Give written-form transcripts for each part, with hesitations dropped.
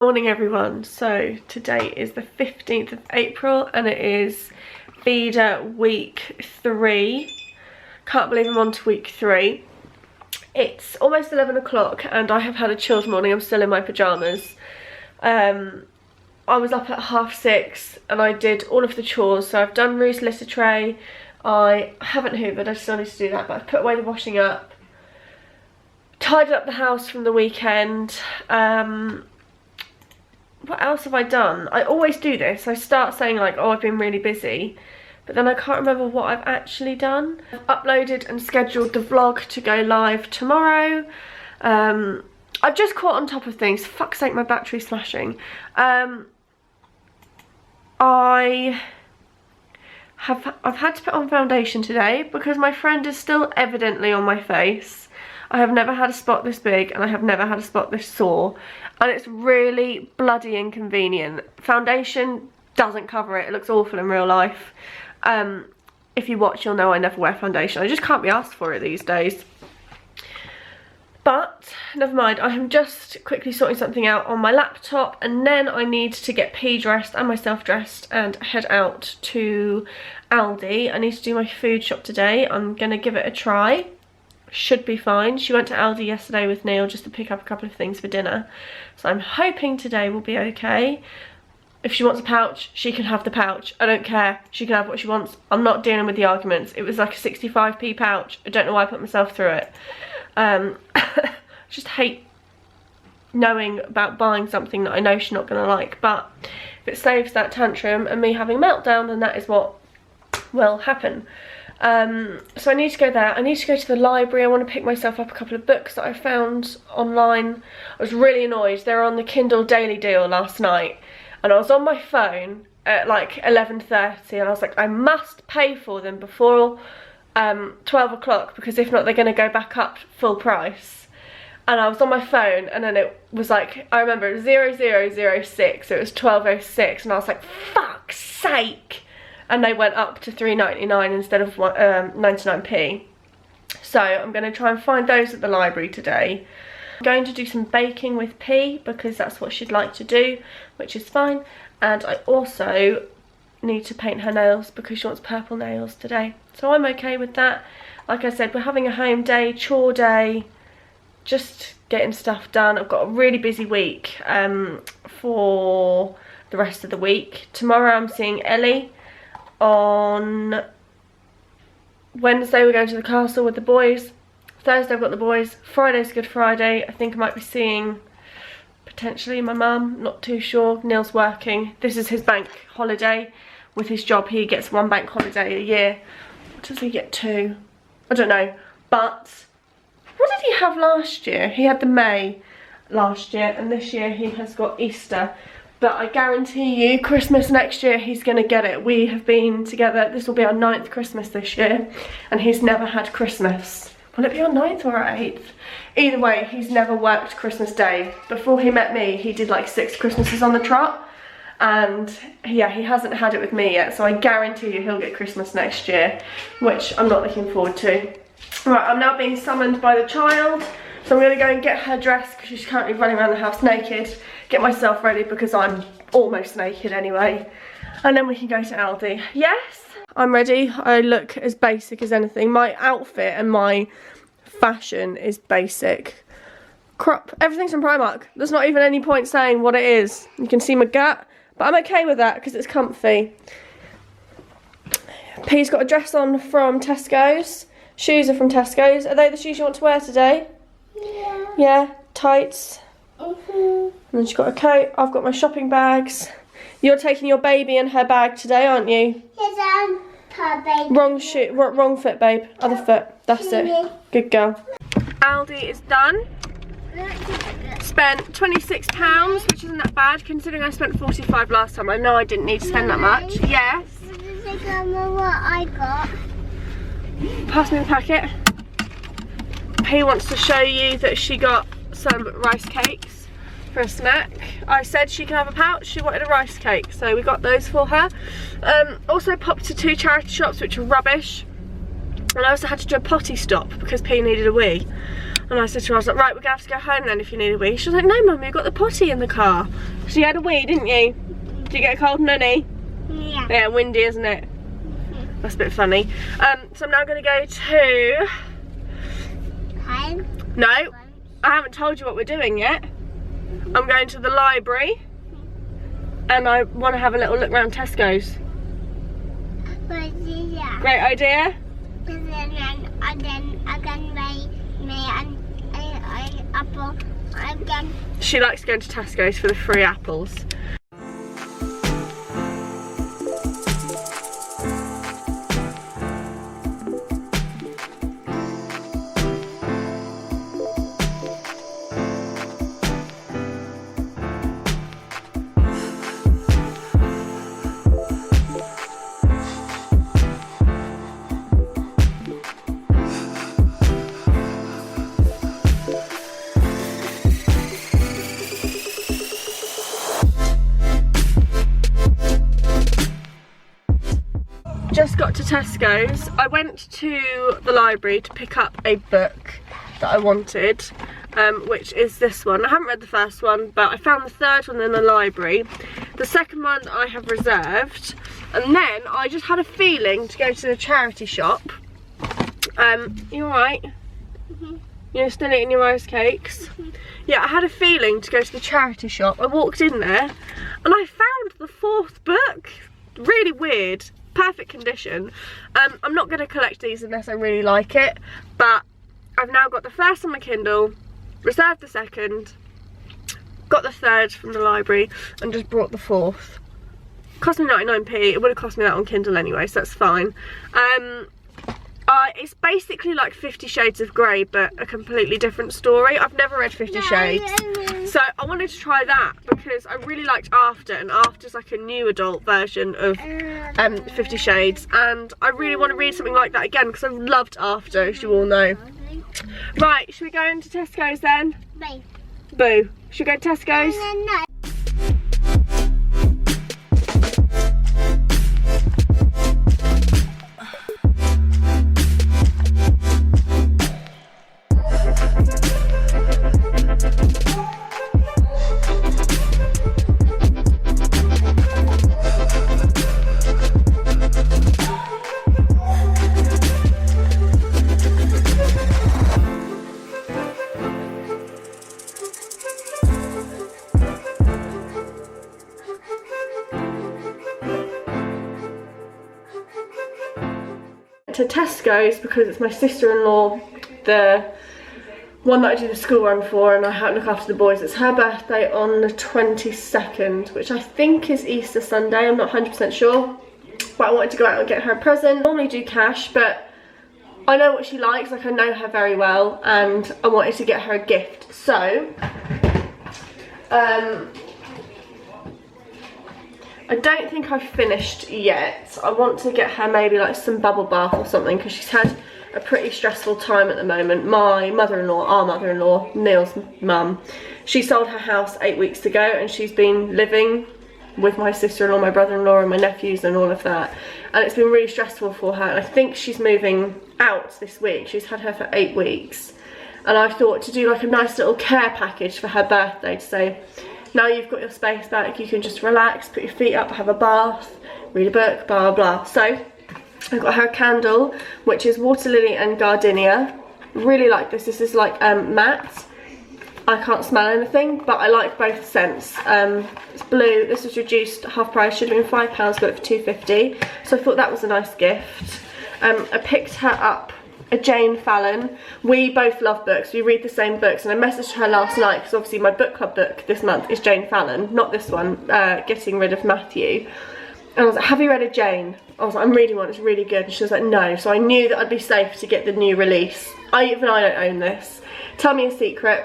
Morning everyone. So today is the 15th of April and it is VEDA week 3. Can't believe I'm on to week 3. It's almost 11 o'clock and I have had a chilled morning. I'm still in my pyjamas. I was up at 6:30 and I did all of the chores. So I've done Rue's litter tray. I haven't hoovered, I still need to do that, but I've put away the washing up. Tidied up the house from the weekend. What else have I done? I always do this. I start saying like, oh, I've been really busy, but then I can't remember what I've actually done. I've uploaded and scheduled the vlog to go live tomorrow. I've just caught on top of things. For fuck's sake, my battery's flashing. I've had to put on foundation today because my friend is still evidently on my face. I have never had a spot this big and I have never had a spot this sore, and it's really bloody inconvenient. Foundation doesn't cover it. It looks awful in real life. If you watch, you'll know I never wear foundation. I just can't be asked for it these days. But never mind, I am just quickly sorting something out on my laptop and then I need to get P dressed and myself dressed and head out to Aldi. I need to do my food shop today. I'm gonna give it a try. Should be fine. She went to Aldi yesterday with Neil just to pick up a couple of things for dinner, so I'm hoping today will be okay. If she wants a pouch, she can have the pouch. I don't care. She can have what she wants. I'm not dealing with the arguments. It was like a 65p pouch. I don't know why I put myself through it. Just hate knowing about buying something that I know she's not going to like, but if it saves that tantrum and me having a meltdown, then that is what will happen. So I need to go there. I need to go to the library. I want to pick myself up a couple of books that I found online. I was really annoyed. They were on the Kindle Daily Deal last night and I was on my phone at like 11:30 and I was like, I must pay for them before 12 o'clock because if not they're going to go back up full price. And I was on my phone and then it was like, I remember it was 0006, so it was 12:06 and I was like, fuck's sake. And they went up to £3.99 instead of 99p. So I'm going to try and find those at the library today. I'm going to do some baking with P because that's what she'd like to do, which is fine. And I also need to paint her nails because she wants purple nails today. So I'm okay with that. Like I said, we're having a home day, chore day, just getting stuff done. I've got a really busy week for the rest of the week. Tomorrow I'm seeing Ellie. On Wednesday we're going to the castle with the boys. Thursday I've got the boys. Friday's Good Friday. I think I might be seeing potentially my mum, not too sure. Neil's working. This is his bank holiday. With his job he gets 1 bank holiday a year. What does he get 2? I don't know. But what did he have last year? He had the May last year and this year he has got Easter. But I guarantee you, Christmas next year, he's going to get it. We have been together, this will be our 9th Christmas this year, and he's never had Christmas. Will it be our 9th or our 8th? Either way, he's never worked Christmas Day. Before he met me, he did like 6 Christmases on the trot, and yeah, he hasn't had it with me yet, so I guarantee you he'll get Christmas next year, which I'm not looking forward to. Right, I'm now being summoned by the child, so I'm going to go and get her dressed because she's currently running around the house naked. Get myself ready because I'm almost naked anyway, and then we can go to Aldi. Yes, I'm ready. I look as basic as anything. My outfit and my fashion is basic. Crop, everything's from Primark. There's not even any point saying what it is. You can see my gut, but I'm okay with that because it's comfy. P's got a dress on from Tesco's. Shoes are from Tesco's. Are they the shoes you want to wear today? Yeah. Yeah, tights. And then she's got a coat. I've got my shopping bags. You're taking your baby in her bag today, aren't you? Yes, her baby. Wrong shoe, wrong foot, babe. Other foot. That's it. Good girl. Aldi is done. Spent £26, which isn't that bad considering I spent 45 last time. I know I didn't need to spend that much. Yes. What I got. Pass me the packet. P wants to show you that she got some rice cakes for a snack. I said she can have a pouch, she wanted a rice cake, so we got those for her. Also popped to 2 charity shops which are rubbish, and I also had to do a potty stop because P needed a wee. And I said to her, I was like, right, we're gonna have to go home then if you need a wee. She was like, no mum, you got the potty in the car. So you had a wee, didn't you? Did you get a cold nunny? Yeah. Yeah, windy, isn't it? That's a bit funny. So I'm now gonna go to... Home. No, I haven't told you what we're doing yet. I'm going to the library. And I want to have a little look around Tesco's. Great idea? And then I can apple again. She likes going to Tesco's for the free apples. Just got to Tesco's. I went to the library to pick up a book that I wanted, which is this one. I haven't read the first one, but I found the third one in the library. The second one I have reserved, and then I just had a feeling to go to the charity shop. You alright? You're still eating your ice cakes? Yeah, I had a feeling to go to the charity shop. I walked in there and I found the fourth book. Really weird. Perfect condition. I'm not going to collect these unless I really like it, but I've now got the first on my Kindle, reserved the second, got the third from the library, and just brought the fourth. Cost me 99p. It would have cost me that on Kindle anyway, so that's fine. It's basically like 50 Shades of Grey, but a completely different story. I've never read 50 Shades. So I wanted to try that because I really liked After, and After's like a new adult version of 50 Shades, and I really want to read something like that again because I've loved After, as you all know. Right, should we go into Tesco's then? Bye. Boo. Should we go to Tesco's? No. To Tesco's because it's my sister-in-law, the one that I do the school run for, and I have to look after the boys. It's her birthday on the 22nd, which I think is Easter Sunday. I'm not 100% sure, but I wanted to go out and get her a present. I normally do cash, but I know what she likes, like I know her very well, and I wanted to get her a gift. So I don't think I've finished yet. I want to get her maybe like some bubble bath or something because she's had a pretty stressful time at the moment. My mother-in-law, our mother-in-law, Neil's mum, she sold her house 8 weeks ago and she's been living with my sister-in-law, my brother-in-law and my nephews and all of that. And it's been really stressful for her, and I think she's moving out this week. She's had her for 8 weeks. And I thought to do like a nice little care package for her birthday to say, now you've got your space back, you can just relax, put your feet up, have a bath, read a book, blah, blah, blah. So I got her a candle, which is water lily and gardenia. Really like this. This is like matte. I can't smell anything, but I like both scents. It's blue. This was reduced half price. Should have been £5, got it for £2.50. So I thought that was a nice gift. I picked her up a Jane Fallon. We both love books, we read the same books, and I messaged her last night because obviously my book club book this month is Jane Fallon, not this one, Getting Rid of Matthew. And I was like, have you read a Jane? I was like, I'm reading one, it's really good. And she was like, no. So I knew that I'd be safe to get the new release. Even I don't own this. Tell Me a Secret.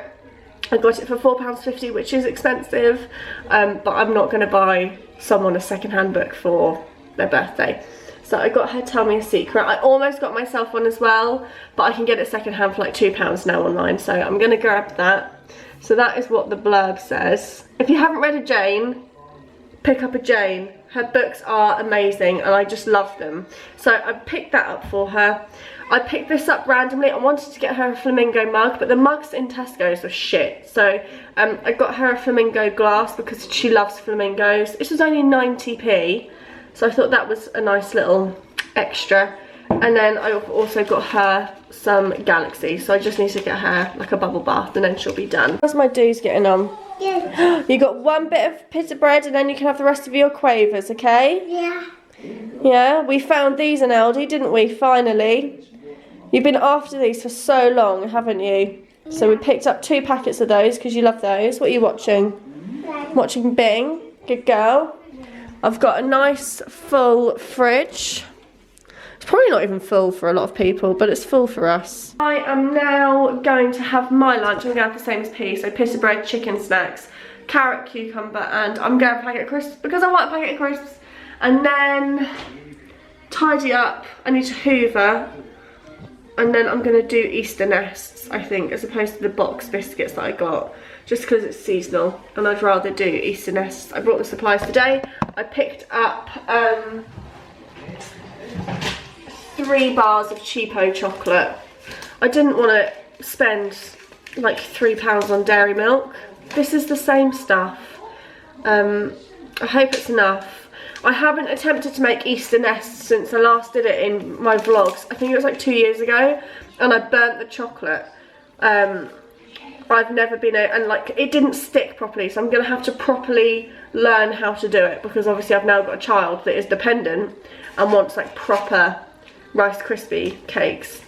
I got it for £4.50, which is expensive, but I'm not going to buy someone a second-hand book for their birthday. So I got her Tell Me a Secret. I almost got myself one as well, but I can get it second hand for like £2 now online, so I'm going to grab that. So that is what the blurb says. If you haven't read a Jane, pick up a Jane. Her books are amazing and I just love them. So I picked that up for her. I picked this up randomly. I wanted to get her a flamingo mug, but the mugs in Tesco's were shit. So I got her a flamingo glass because she loves flamingos. This was only 90p, so I thought that was a nice little extra. And then I also got her some Galaxy, so I just need to get her like a bubble bath and then she'll be done. How's my do's getting on? Yeah. You got one bit of pita bread and then you can have the rest of your quavers, okay? Yeah. Yeah, we found these in Aldi, didn't we, finally? You've been after these for so long, haven't you? Yeah. So we picked up 2 packets of those because you love those. What are you watching? Yeah. Watching Bing. Good girl. I've got a nice full fridge. It's probably not even full for a lot of people, but it's full for us. I am now going to have my lunch. I'm going to have the same as P, so pita bread, chicken snacks, carrot, cucumber, and I'm going to have a packet of crisps because I want a packet of crisps. And then tidy up. I need to hoover. And then I'm going to do Easter nests, I think, as opposed to the box biscuits that I got. Just because it's seasonal and I'd rather do Easter nests. I brought the supplies today. I picked up 3 bars of cheapo chocolate. I didn't want to spend like £3 on dairy milk. This is the same stuff. I hope it's enough. I haven't attempted to make Easter nests since I last did it in my vlogs. I think it was like 2 years ago, and I burnt the chocolate. I've never been and like it didn't stick properly, so I'm gonna have to properly learn how to do it because obviously I've now got a child that is dependent and wants like proper Rice Krispie cakes.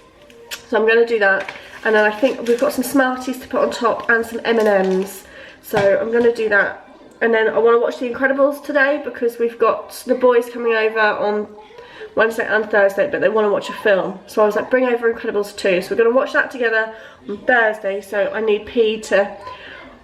So I'm gonna do that, and then I think we've got some Smarties to put on top and some M&Ms. So I'm gonna do that. And then I want to watch The Incredibles today because we've got the boys coming over on Wednesday and Thursday, but they want to watch a film. So I was like, bring over Incredibles 2. So we're going to watch that together on Thursday. So I need P to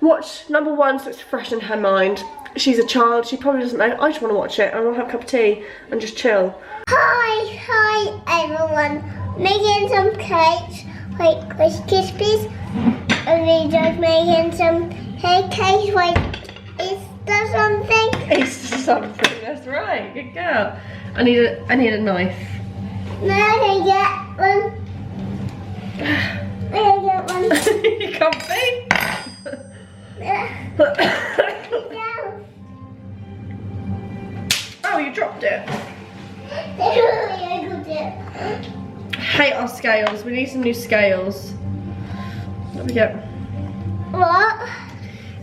watch number 1 so it's fresh in her mind. She's a child. She probably doesn't know. I just want to watch it. I want to have a cup of tea and just chill. Hi everyone. Making some cakes, like Rice Krispies. And we just making some cakes, like Easter something. Easter something, that's right, good girl. I need a knife. No, I get one. I get one. You comfy? Oh, you dropped it. Hate our scales, we need some new scales. What do we get? What?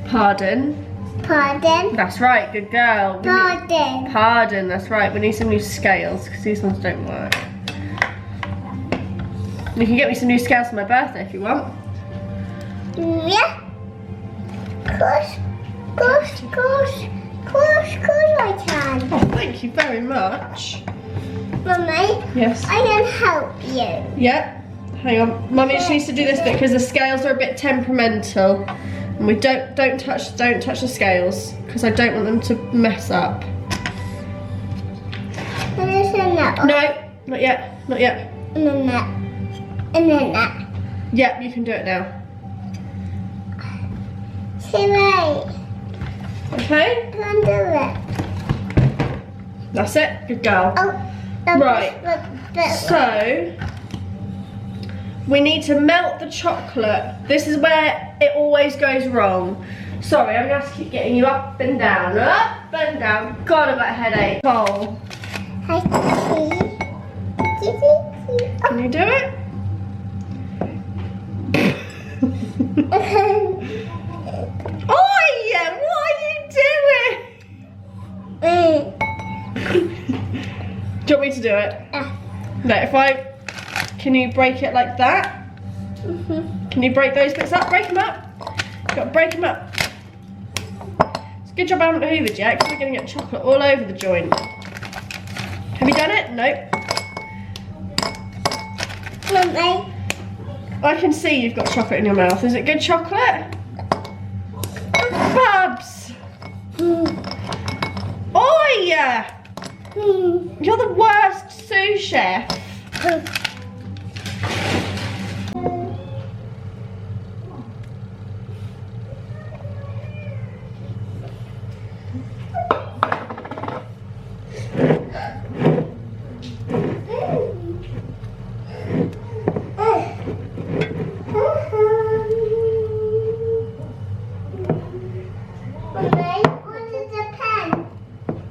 Pardon. Pardon? That's right, good girl. Pardon. Pardon, that's right. We need some new scales because these ones don't work. You can get me some new scales for my birthday if you want. Yeah. Course I can. Oh, thank you very much. Mummy? Yes? I can help you. Yeah? Hang on. Mummy just needs to do this bit because the scales are a bit temperamental. And we don't touch the scales because I don't want them to mess up. No, not yet, not yet. And then that. Yep, you can do it now. Right. Okay? I can do it. That's it, good girl. Oh, right. So we need to melt the chocolate. This is where it always goes wrong. Sorry, I'm gonna have to keep getting you up and down, up and down. God, I've got a headache. Oh. Can you do it? Oh yeah, what are you doing? Do you want me to do it? No, can you break it like that? Can you break those bits up? Break them up. You've got to break them up. It's a good job I haven't hoovered yet because we're going to get chocolate all over the joint. Have you done it? Nope. Mummy. I can see you've got chocolate in your mouth. Is it good chocolate? Babs! Oh yeah! You're the worst sous chef.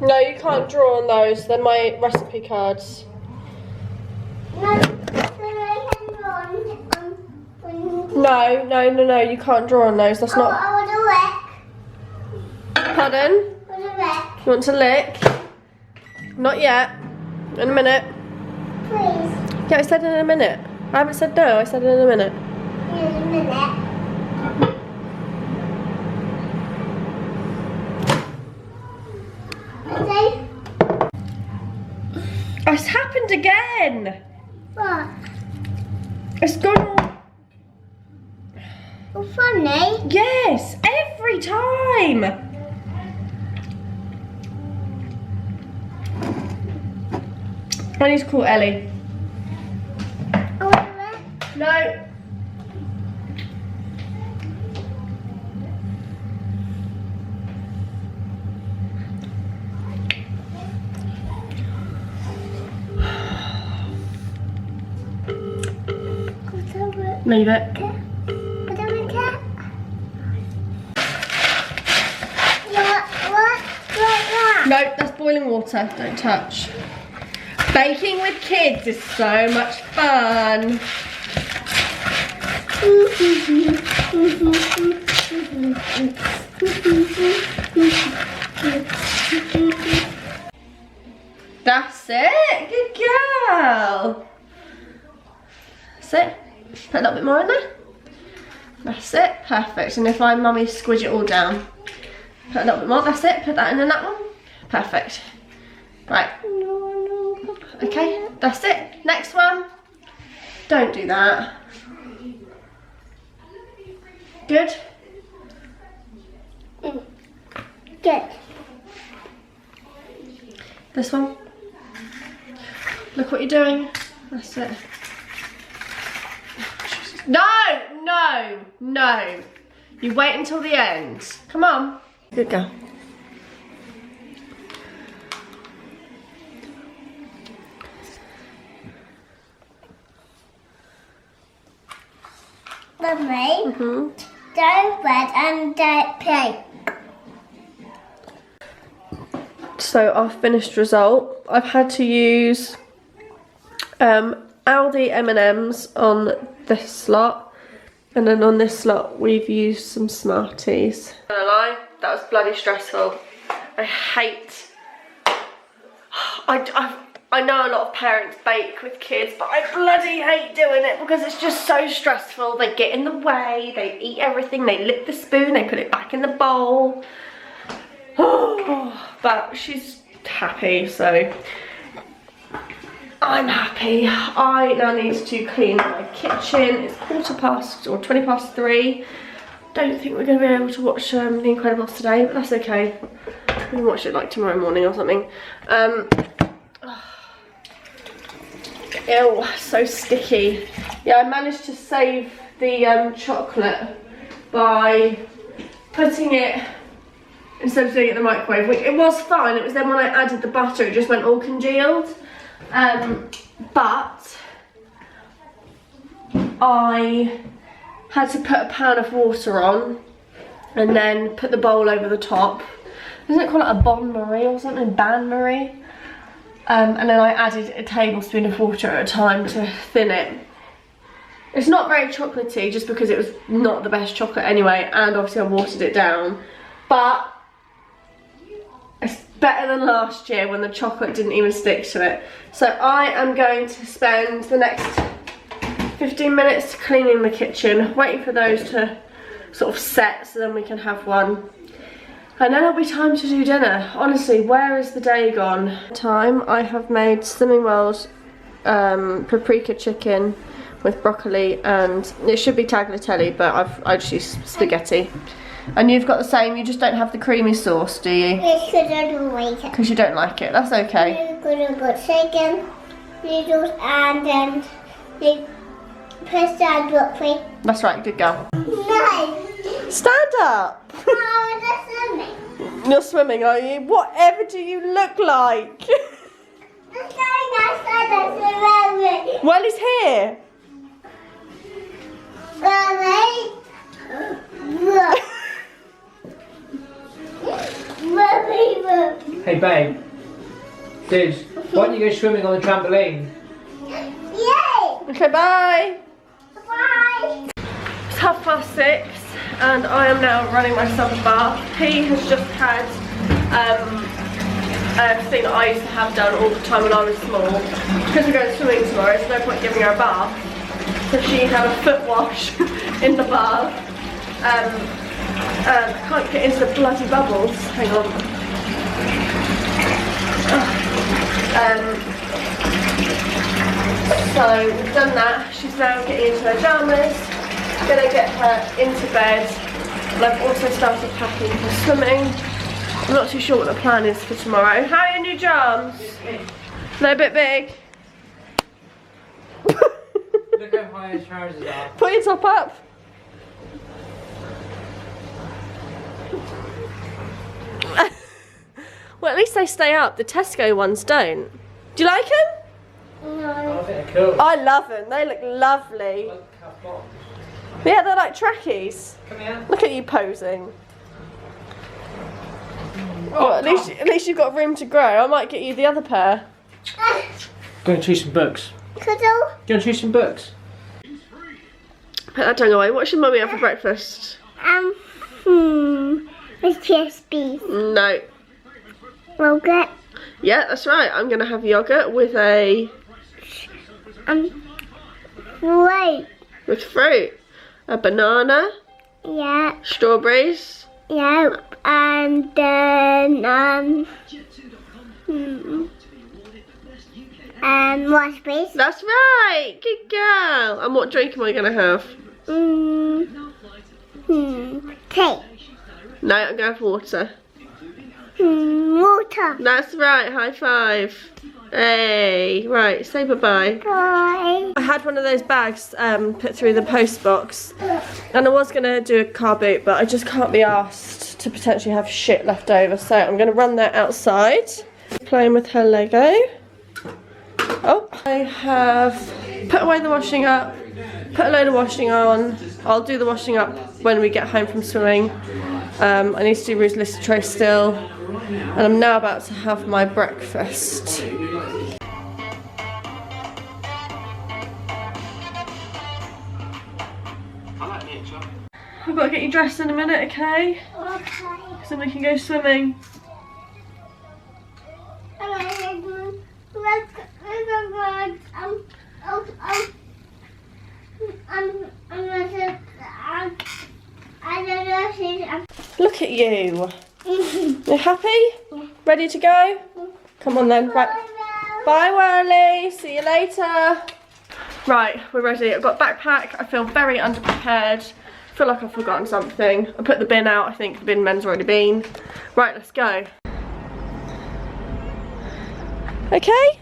No, you can't draw on those. They're my recipe cards. No, No, you can't draw on those. That's not... I want to lick. Pardon? I want to lick. You want to lick? Not yet. In a minute. Please. Yeah, I said in a minute. I haven't said no, I said in a minute. In a minute. Okay. It's happened again. What? It's gone all... Oh, funny. Yes, every time. I need to call Ellie. I want to lick. No. Leave it. No, that's boiling water. Don't touch. Baking with kids is so much fun. That's it. Good girl. That's it. Put a little bit more in there. That's it. Perfect. And if I mummy squidge it all down. Put a little bit more. That's it. Put that in that one. Perfect. Right. Okay. That's it. Next one. Don't do that. Good. Good. This one. Look what you're doing. That's it. No, no, no. You wait until the end. Come on. Good girl. Mummy, don't red and don't pink. So our finished result, I've had to use Aldi M&Ms on this slot, and then on this slot we've used some Smarties. I'm not gonna lie, that was bloody stressful. I hate, I know a lot of parents bake with kids, but I bloody hate doing it because it's just so stressful. They get in the way, they eat everything, they lick the spoon, they put it back in the bowl. But she's happy, so I'm happy. I now need to clean my kitchen. It's 3:15. Don't think we're going to be able to watch The Incredibles today, but that's okay. We can watch it like tomorrow morning or something. Ew, so sticky. Yeah, I managed to save the chocolate by putting it, instead of doing it in the microwave, which it was fine. It was then when I added the butter, it just went all congealed. But I had to put a pan of water on and then put the bowl over the top. Doesn't it call it a bain-marie or something? Bain-marie? And then I added a tablespoon of water at a time to thin it. It's not very chocolatey just because it was not the best chocolate anyway, and obviously I watered it down. But it's better than last year when the chocolate didn't even stick to it. So I am going to spend the next 15 minutes cleaning the kitchen, waiting for those to sort of set so then we can have one. And then it'll be time to do dinner. Honestly, where is the day gone? I have made Slimming World paprika chicken with broccoli, and it should be tagliatelle, but I just used spaghetti. And you've got the same, you just don't have the creamy sauce, do you? Because I don't like it. Because you don't like it, that's okay. We're gonna put chicken, noodles, and then the pasta and broccoli. That's right, good girl. No! Stand up! No, I'm just swimming. You're swimming, are you? Whatever do you look like? I'm going outside and swimming. Well, he's here. Mommy. Hey babe, dude, why don't you go swimming on the trampoline? Yay! Okay, bye. Bye. It's 6:30 and I am now running myself a bath. He has just had a thing that I used to have done all the time when I was small. Because we're going swimming tomorrow, there's no point giving her a bath. So she had a foot wash in the bath. I can't get into the bloody bubbles. Hang on. So we've done that. She's now getting into her pajamas. Gonna get her into bed. And I've also started packing for swimming. I'm not too sure what the plan is for tomorrow. How are your new jams? They're a bit big. Look how high his trousers are. Put your top up. Well, at least they stay up. The Tesco ones don't. Do you like them? No. I think they're cool. I love them. They look lovely. Like half box. Yeah, they're like trackies. Come here. Look at you posing. Well, at least you've got room to grow. I might get you the other pair. Go and choose some books. Cuddle. Go and choose some books. Put that tongue away. What should Mummy have for breakfast? With crispies. No. Yogurt. Yeah, that's right. I'm going to have yogurt with a... Fruit. with fruit. A banana. Yeah. Strawberries. Yeah. And then raspberries. That's right. Good girl. And what drink am I going to have? Tea. No, I'm going to have water. Water. That's right. High five. Hey. Right. Say bye-bye. Bye. I had one of those bags put through the post box. And I was going to do a car boot, but I just can't be asked to potentially have shit left over. So I'm going to run that outside. Playing with her Lego. Oh, I have put away the washing up, put a load of washing on. I'll do the washing up when we get home from swimming. I need to do Rue's list tray still. And I'm now about to have my breakfast. I've got to get you dressed in a minute, okay? Okay. So we can go swimming. Look at you. You happy? Ready to go? Come on then. Right. Bye, Whirly. See you later. Right, we're ready. I've got a backpack. I feel very underprepared. I feel like I've forgotten something. I put the bin out. I think the bin man's already been. Right, let's go. Okay?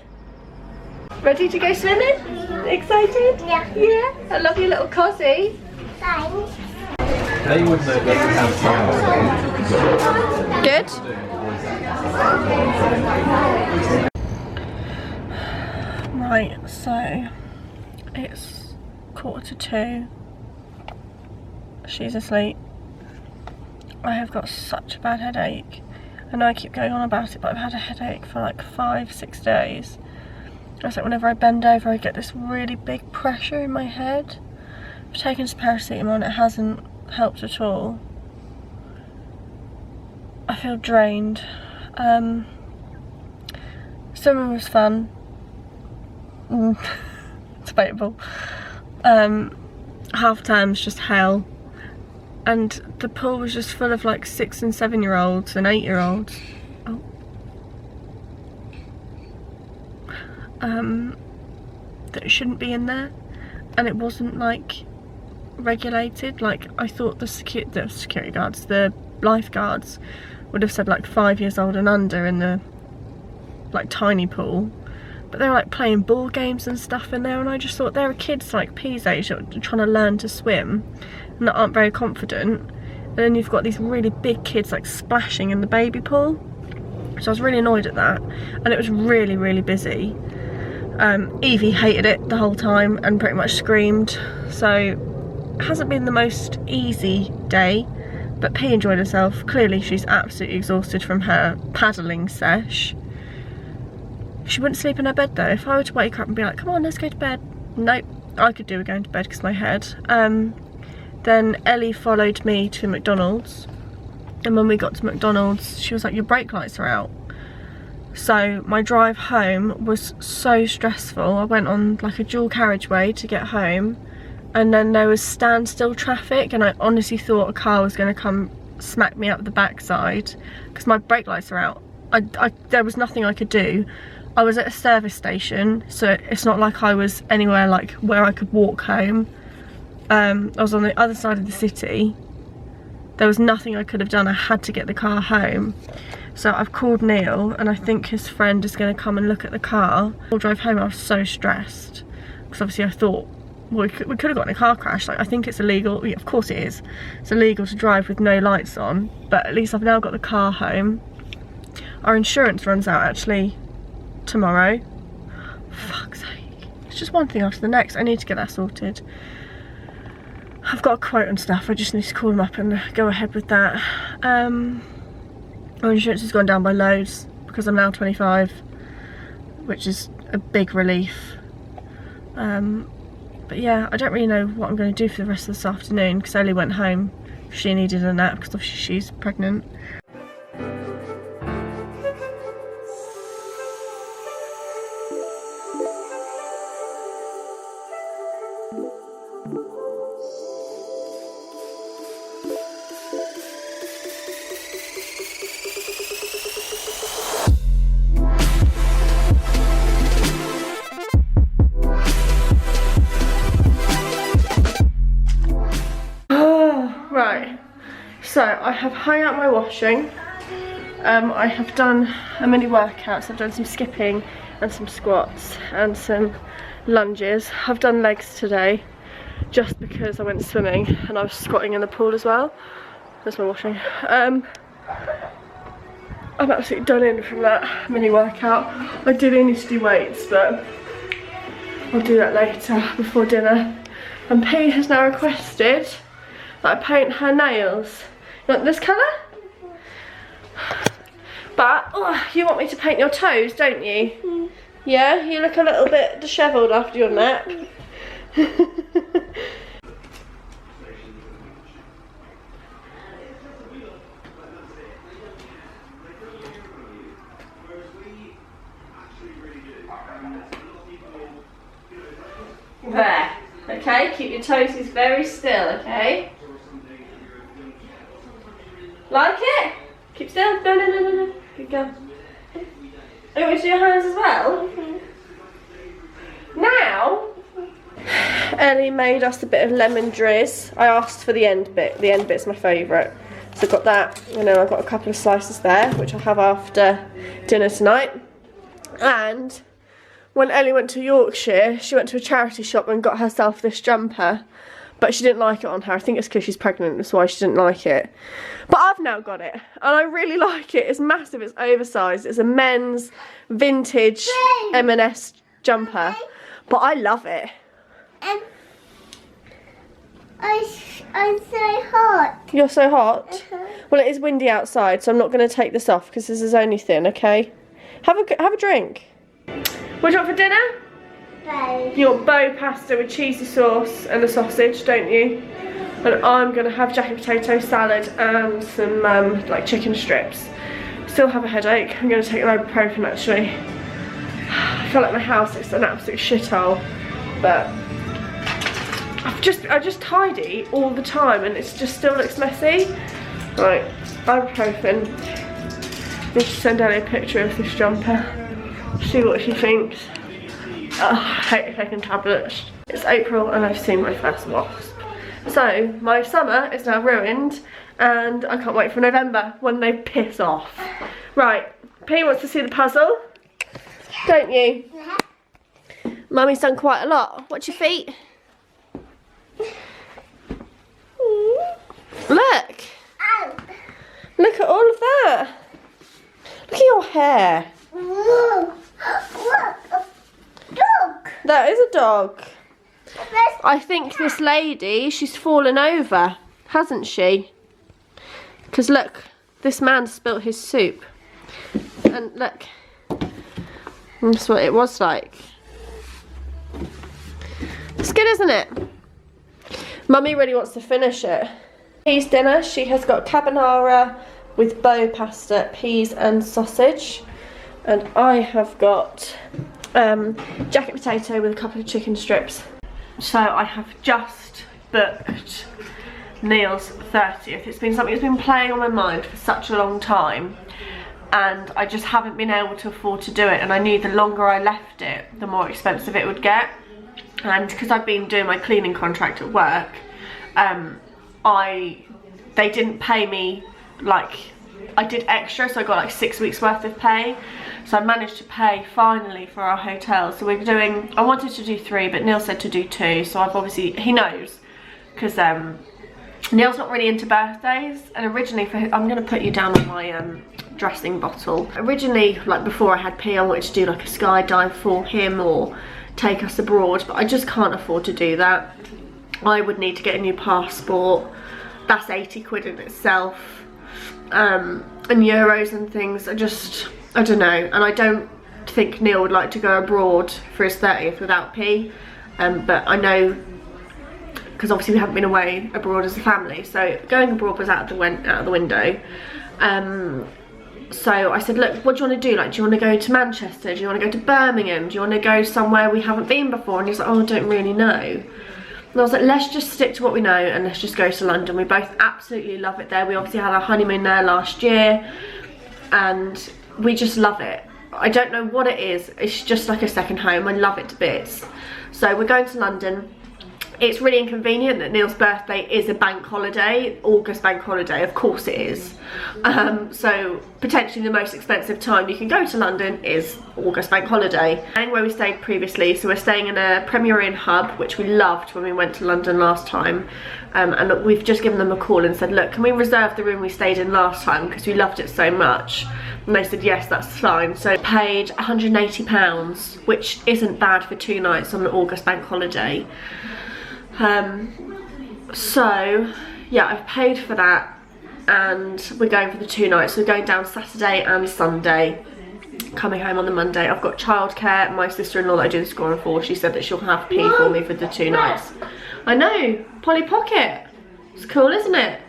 Ready to go swimming? Excited? Yeah. Yeah? I love your little cosy. Thanks. They would know better how Good? Right, so it's 1:45. She's asleep. I have got such a bad headache. I know I keep going on about it, but I've had a headache for like 5-6 days. It's like whenever I bend over, I get this really big pressure in my head. I've taken some paracetamol and it hasn't helped at all. I feel drained. Swimming was fun. It's debatable. Half term's just hell. And the pool was just full of like 6 and 7-year-olds and 8-year-olds. Oh. That shouldn't be in there. And it wasn't like regulated. Like I thought the security guards, the lifeguards would have said like 5 years old and under in the like tiny pool. But they were like playing ball games and stuff in there, and I just thought there are kids like P's age that are trying to learn to swim and that aren't very confident. And then you've got these really big kids like splashing in the baby pool. So I was really annoyed at that, and it was really, really busy. Evie hated it the whole time and pretty much screamed. So it hasn't been the most easy day, But P enjoyed herself. Clearly she's absolutely exhausted from her paddling sesh. She wouldn't sleep in her bed though. If I were to wake her up and be like, come on, let's go to bed. Nope, I could do with going to bed because my head. Then Ellie followed me to McDonald's. And when we got to McDonald's, she was like, your brake lights are out. So my drive home was so stressful. I went on like a dual carriageway to get home. And then there was standstill traffic. And I honestly thought a car was going to come smack me up the backside. Because my brake lights are out. There was nothing I could do. I was at a service station. So it's not like I was anywhere like where I could walk home. I was on the other side of the city. There was nothing I could have done. I had to get the car home. So I've called Neil and I think his friend is going to come and look at the car. I'll drive home. I was so stressed because obviously I thought, well, we could have gotten a car crash. Like, I think it's illegal. Yeah, of course it is. It's illegal to drive with no lights on, but at least I've now got the car home. Our insurance runs out actually tomorrow. Fuck's sake. It's just one thing after the next. I need to get that sorted. I've got a quote and stuff. I just need to call them up and go ahead with that. Our insurance has gone down by loads because I'm now 25, which is a big relief. But yeah, I don't really know what I'm going to do for the rest of this afternoon because Ellie went home. She needed a nap because obviously she's pregnant. Right, so I have hung out my washing. I have done a mini workout, so I've done some skipping and some squats and some lunges. I've done legs today just because I went swimming and I was squatting in the pool as well. There's my washing. I'm absolutely done in from that mini workout. I do need to do weights, but I'll do that later before dinner. And P has now requested that I paint her nails. You want this colour? But, oh, you want me to paint your toes, don't you? Mm. Yeah? You look a little bit dishevelled after your nap. There. Okay, keep your toesies very still, okay? Like it? Keep still. No. Good girl. You want me to do your hands as well? Mm-hmm. Now, Ellie made us a bit of lemon drizz. I asked for the end bit. The end bit's my favourite. So I've got that, and then I've got a couple of slices there, which I'll have after dinner tonight. And when Ellie went to Yorkshire, she went to a charity shop and got herself this jumper. But she didn't like it on her. I think it's because she's pregnant, that's why she didn't like it. But I've now got it, and I really like it. It's massive, it's oversized. It's a men's vintage M&S jumper. But I love it. I'm so hot. You're so hot? Well, it is windy outside, so I'm not going to take this off because this is only thin, okay? Have a drink. What do you want for dinner? Bow. You want bow pasta with cheesy sauce and a sausage, don't you? And I'm going to have jacket potato salad and some like chicken strips. Still have a headache. I'm going to take an ibuprofen actually. I feel like my house is an absolute shithole, but I just tidy all the time and it just still looks messy. Right, ibuprofen. Need to send Ellie a picture of this jumper. See what she thinks. Oh, I hate taking tablets. It's April and I've seen my first wasp. So my summer is now ruined and I can't wait for November when they piss off. Right, P wants to see the puzzle, don't you? Yeah. Mummy's done quite a lot. Watch your feet. Look. Ow. Look at all of that. Look at your hair. Look, dog. That is a dog. I think this lady, she's fallen over, hasn't she? Because look, this man spilt his soup. And look, that's what it was like. It's good, isn't it? Mummy really wants to finish it. Peas dinner, she has got carbonara with bow pasta, peas and sausage. And I have got jacket potato with a couple of chicken strips. So I have just booked Neil's 30th. It's been something that's been playing on my mind for such a long time, and I just haven't been able to afford to do it, and I knew the longer I left it, the more expensive it would get. And because I've been doing my cleaning contract at work, they didn't pay me, like, I did extra, so I got like 6 weeks worth of pay. So I managed to pay finally for our hotel. So we're doing, I wanted to do 3, but Neil said to do 2. So I've obviously, he knows, because Neil's not really into birthdays. And originally, I'm going to put you down on my dressing bottle. Originally, like before I had P, I wanted to do like a skydive for him or take us abroad, but I just can't afford to do that. I would need to get a new passport. That's 80 quid in itself. And euros and things. I don't know, and I don't think Neil would like to go abroad for his 30th without P, but I know, because obviously we haven't been away abroad as a family, so going abroad was out of the window. So I said, look, what do you want to do? Like, do you want to go to Manchester? Do you want to go to Birmingham? Do you want to go somewhere we haven't been before? And he's like, oh, I don't really know. And I was like, let's just stick to what we know and let's just go to London. We both absolutely love it there. We obviously had our honeymoon there last year and we just love it. I don't know what it is. It's just like a second home. I love it to bits. So we're going to London. It's really inconvenient that Neil's birthday is a bank holiday, August bank holiday, of course it is. So potentially the most expensive time you can go to London is August bank holiday. And where we stayed previously, so we're staying in a Premier Inn hub, which we loved when we went to London last time. And we've just given them a call and said, look, can we reserve the room we stayed in last time because we loved it so much? And they said, yes, that's fine. So paid £180, which isn't bad for 2 nights on an August bank holiday. So yeah, I've paid for that and we're going for the 2 nights. So we're going down Saturday and Sunday, coming home on the Monday. I've got childcare. My sister-in-law that I do the scoring for, she said that she'll have P for me for the 2 nights. I know, Polly Pocket. It's cool, isn't it?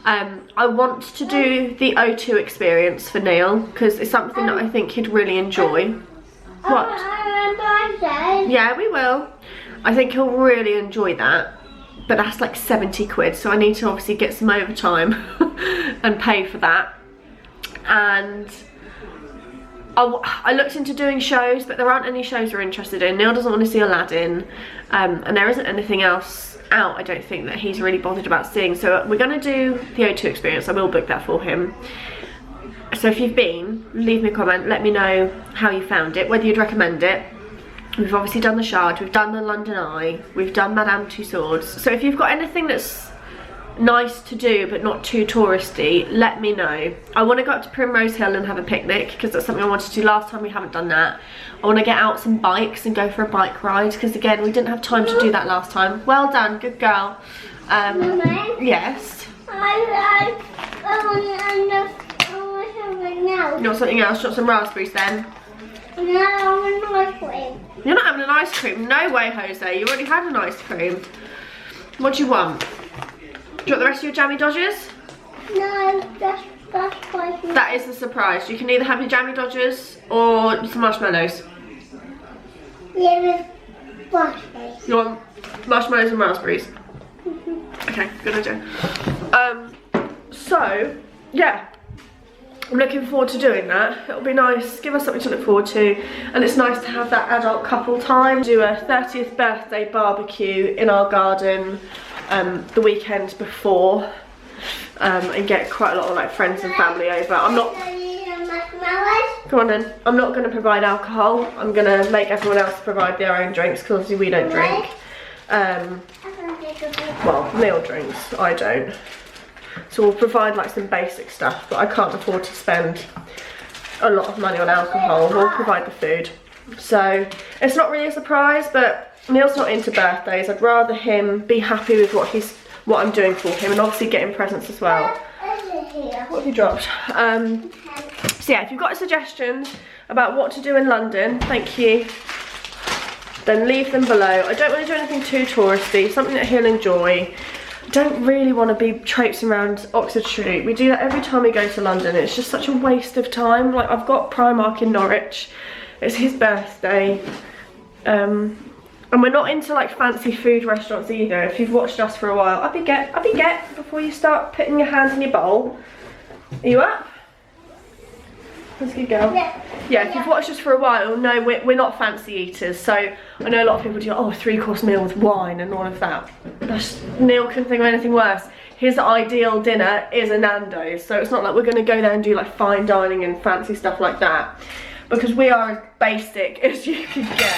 I want to do the O2 experience for Neil because it's something that I think he'd really enjoy. What? Yeah, we will. I think he'll really enjoy that, but that's like 70 quid, so I need to obviously get some overtime and pay for that. And I looked into doing shows, but there aren't any shows we're interested in. Neil doesn't want to see Aladdin, and there isn't anything else out, I don't think, that he's really bothered about seeing. So we're going to do the O2 experience. I will book that for him. So if you've been, leave me a comment, let me know how you found it, whether you'd recommend it. We've obviously done the Shard, we've done the London Eye, we've done Madame Tussauds. So if you've got anything that's nice to do but not too touristy, let me know. I want to go up to Primrose Hill and have a picnic because that's something I wanted to do last time. We haven't done that. I want to get out some bikes and go for a bike ride because again, we didn't have time to do that last time. Well done, good girl. Yes? I want something else. You want something else? You want some raspberries then? No, I want ice cream. You're not having an ice cream? No way, Jose. You already had an ice cream. What do you want? Do you want the rest of your jammy dodgers? No, that's fine. That is the surprise. You can either have your jammy dodgers or some marshmallows. Yeah, with raspberries. You want marshmallows and raspberries? Okay, good idea. So, yeah. I'm looking forward to doing that. It'll be nice, give us something to look forward to, and it's nice to have that adult couple time. Do a 30th birthday barbecue in our garden the weekend before, and get quite a lot of like friends and family over. I'm not. Come on then. I'm not going to provide alcohol. I'm going to make everyone else provide their own drinks because obviously we don't drink. Well, Neil drinks. I don't. So we'll provide like some basic stuff, but I can't afford to spend a lot of money on alcohol. We'll provide the food. So it's not really a surprise, but Neil's not into birthdays. I'd rather him be happy with what I'm doing for him, and obviously get him presents as well. here. What have you dropped? So yeah, if you've got suggestions about what to do in London, thank you, then leave them below. I don't want to do anything too touristy, something that he'll enjoy. I don't really want to be traipsing around Oxford Street. We do that every time we go to London. It's just such a waste of time. Like, I've got Primark in Norwich. It's his birthday. And we're not into like fancy food restaurants either. If you've watched us for a while, up you get before you start putting your hands in your bowl. Are you up? That's a good girl. Yeah, if you've watched us for a while, no, we're not fancy eaters. So I know a lot of people do, oh, a 3-course meal with wine and all of that. Neil couldn't think of anything worse. His ideal dinner is a Nando's. So it's not like we're going to go there and do like fine dining and fancy stuff like that. Because we are as basic as you can get.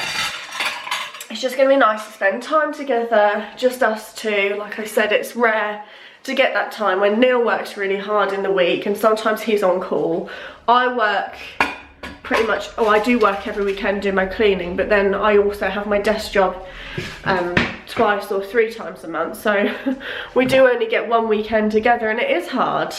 It's just going to be nice to spend time together, just us two. Like I said, it's rare to get that time when Neil works really hard in the week and sometimes he's on call. I work pretty much, I do work every weekend doing my cleaning, but then I also have my desk job twice or 3 times a month. So we do only get one weekend together and it is hard.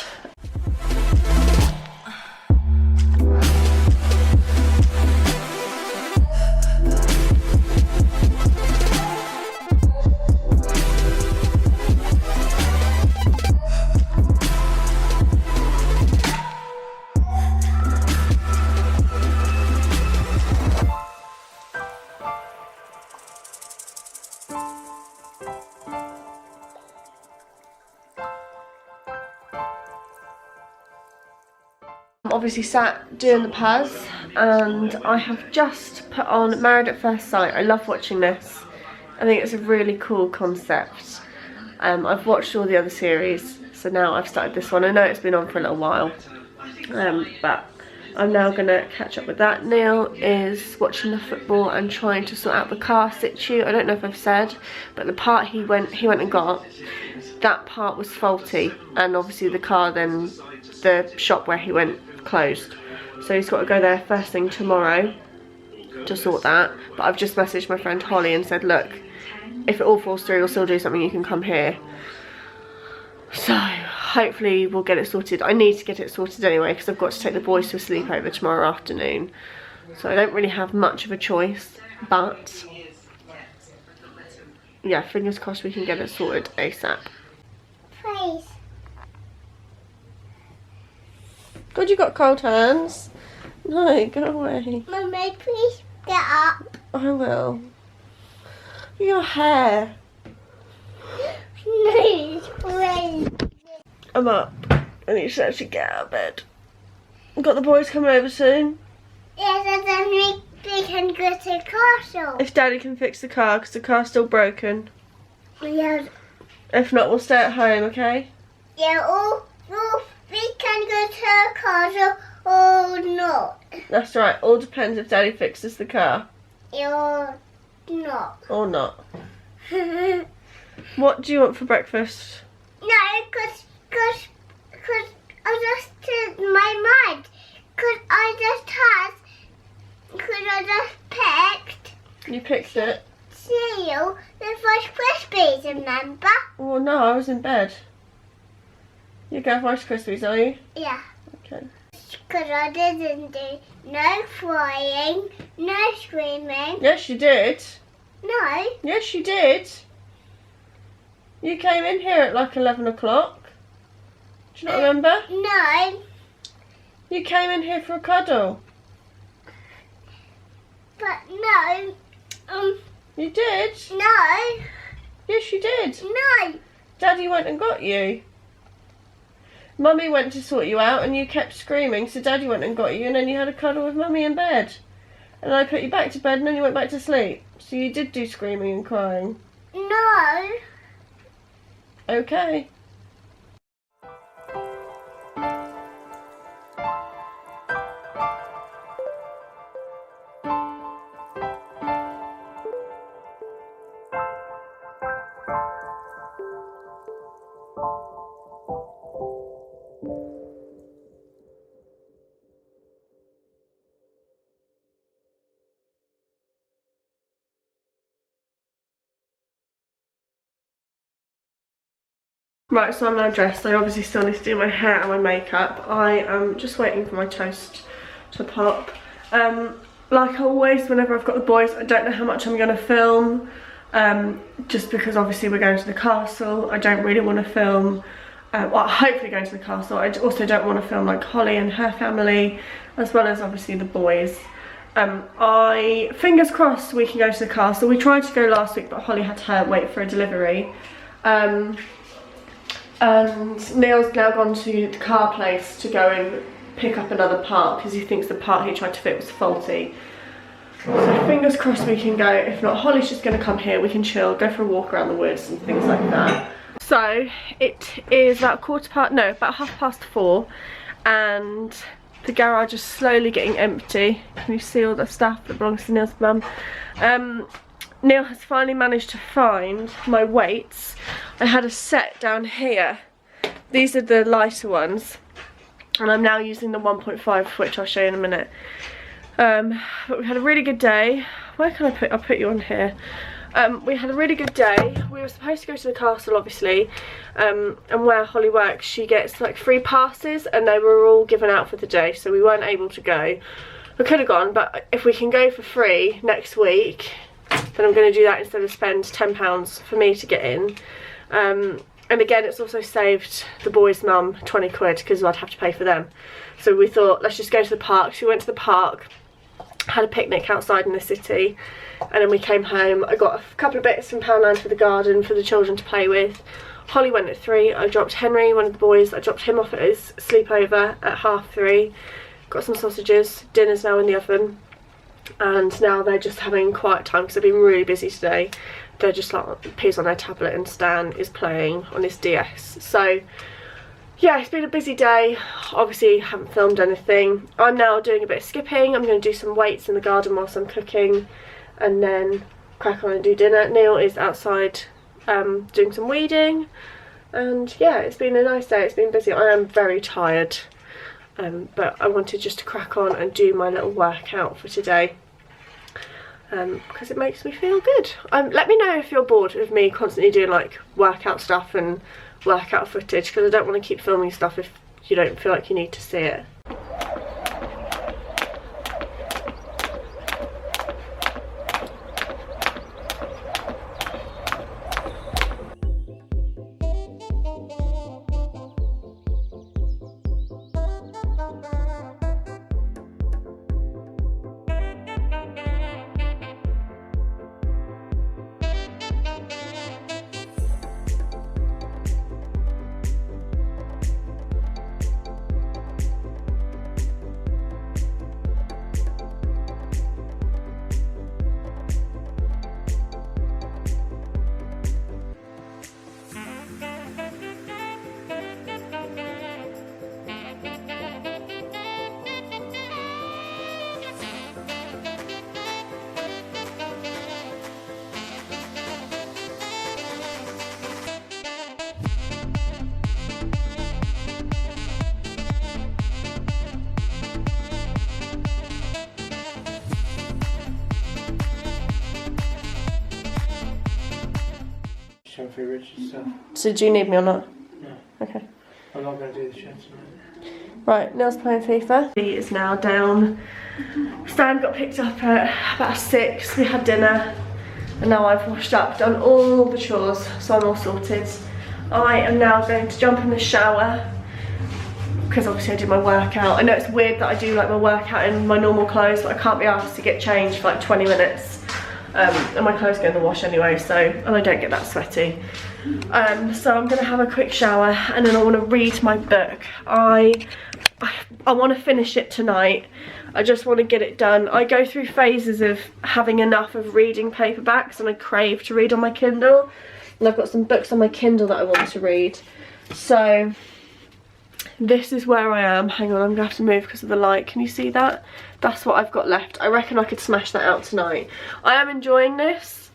Obviously sat doing the Paz, and I have just put on Married at First Sight. I love watching this. I think it's a really cool concept. I've watched all the other series, so now I've started this one. I know it's been on for a little while, but I'm now gonna catch up with that. Neil is watching the football and trying to sort out the car situ. I don't know if I've said, but the part he went and got, that part was faulty, and obviously the car, then the shop where he went closed, so he's got to go there first thing tomorrow to sort that. But I've just messaged my friend Holly and said, look, if it all falls through, we'll still do something, you can come here. So hopefully we'll get it sorted. I need to get it sorted anyway because I've got to take the boys to a sleepover tomorrow afternoon, so I don't really have much of a choice. But yeah, fingers crossed we can get it sorted ASAP. Please. God, you got cold hands. No, go away. Mummy, please get up. I will. Your hair. Please, please. I'm up. I need to actually get out of bed. Got the boys coming over soon. Yes, and then we can go to the castle. If Daddy can fix the car, because the car's still broken. Yeah. If not, we'll stay at home, okay? Yeah, or we can go to the castle or not. That's right. All depends if Daddy fixes the car. Or not. Or not. No, What do you want for breakfast? because I just changed my mind. Because I just picked You picked it. cereal that was Krispies, remember? Oh no, I was in bed. You go have Rice Krispies, are you? Yeah. Okay. Because I didn't do no crying, no screaming. Yes, you did. No. Yes, you did. You came in here at like 11 o'clock. Do you not remember? No. You came in here for a cuddle. But no. You did. No. Yes, you did. No. Daddy went and got you. Mummy went to sort you out and you kept screaming, so Daddy went and got you, and then you had a cuddle with Mummy in bed. And I put you back to bed and then you went back to sleep. So you did do screaming and crying. No. Okay. Right, so I'm now dressed. I obviously still need to do my hair and my makeup. I am just waiting for my toast to pop. Like always, whenever I've got the boys, I don't know how much I'm going to film. Just because obviously we're going to the castle. I don't really want to film, well, hopefully going to the castle. I also don't want to film like Holly and her family, as well as obviously the boys. Fingers crossed we can go to the castle. We tried to go last week, but Holly had to wait for a delivery. And Neil's now gone to the car place to go and pick up another part because he thinks the part he tried to fit was faulty. So fingers crossed we can go. If not, Holly's just going to come here. We can chill, go for a walk around the woods and things like that. So it is about about 4:30, and the garage is slowly getting empty. Can you see all the stuff that belongs to Neil's mum? Neil has finally managed to find my weights. I had a set down here. These are the lighter ones, and I'm now using the 1.5, which I'll show you in a minute. But we had a really good day. Where can I'll put you on here. We had a really good day. We were supposed to go to the castle, obviously, and where Holly works, she gets like free passes, and they were all given out for the day, so we weren't able to go. We could have gone, but if we can go for free next week, then I'm going to do that instead of spend £10 for me to get in. And again, it's also saved the boys' mum 20 quid because I'd have to pay for them. So we thought, let's just go to the park. So we went to the park, had a picnic outside in the city, and then we came home. I got a couple of bits from Poundland for the garden for the children to play with. Holly went at 3. I dropped Henry, one of the boys, I dropped him off at his sleepover at 3:30. Got some sausages. Dinner's now in the oven. And now they're just having quiet time because they've been really busy today. They're just like peas on their tablet, and Stan is playing on his DS. So yeah, it's been a busy day. Obviously haven't filmed anything. I'm now doing a bit of skipping. I'm going to do some weights in the garden whilst I'm cooking, and then crack on and do dinner. Neil is outside doing some weeding, and yeah, it's been a nice day. It's been busy. I am very tired, but I wanted just to crack on and do my little workout for today. Because it makes me feel good. Let me know if you're bored of me constantly doing like workout stuff and workout footage, because I don't want to keep filming stuff if you don't feel like you need to see it. Something Richard stuff. So do you need me or not? No. Okay. I'm not going to do the shirt tonight. Right, Neil's playing FIFA. He is now down. Stan got picked up at about 6. We had dinner, and now I've washed up, done all the chores, so I'm all sorted. I am now going to jump in the shower because obviously I did my workout. I know it's weird that I do like my workout in my normal clothes, but I can't be asked to get changed for like 20 minutes. And my clothes go in the wash anyway, so, and I don't get that sweaty. So I'm gonna have a quick shower, and then I want to read my book. I want to finish it tonight. I just want to get it done. I go through phases of having enough of reading paperbacks, and I crave to read on my Kindle. And I've got some books on my Kindle that I want to read. So this is where I am. Hang on, I'm gonna have to move because of the light. Can you see that? That's what I've got left. I reckon I could smash that out tonight. I am enjoying this.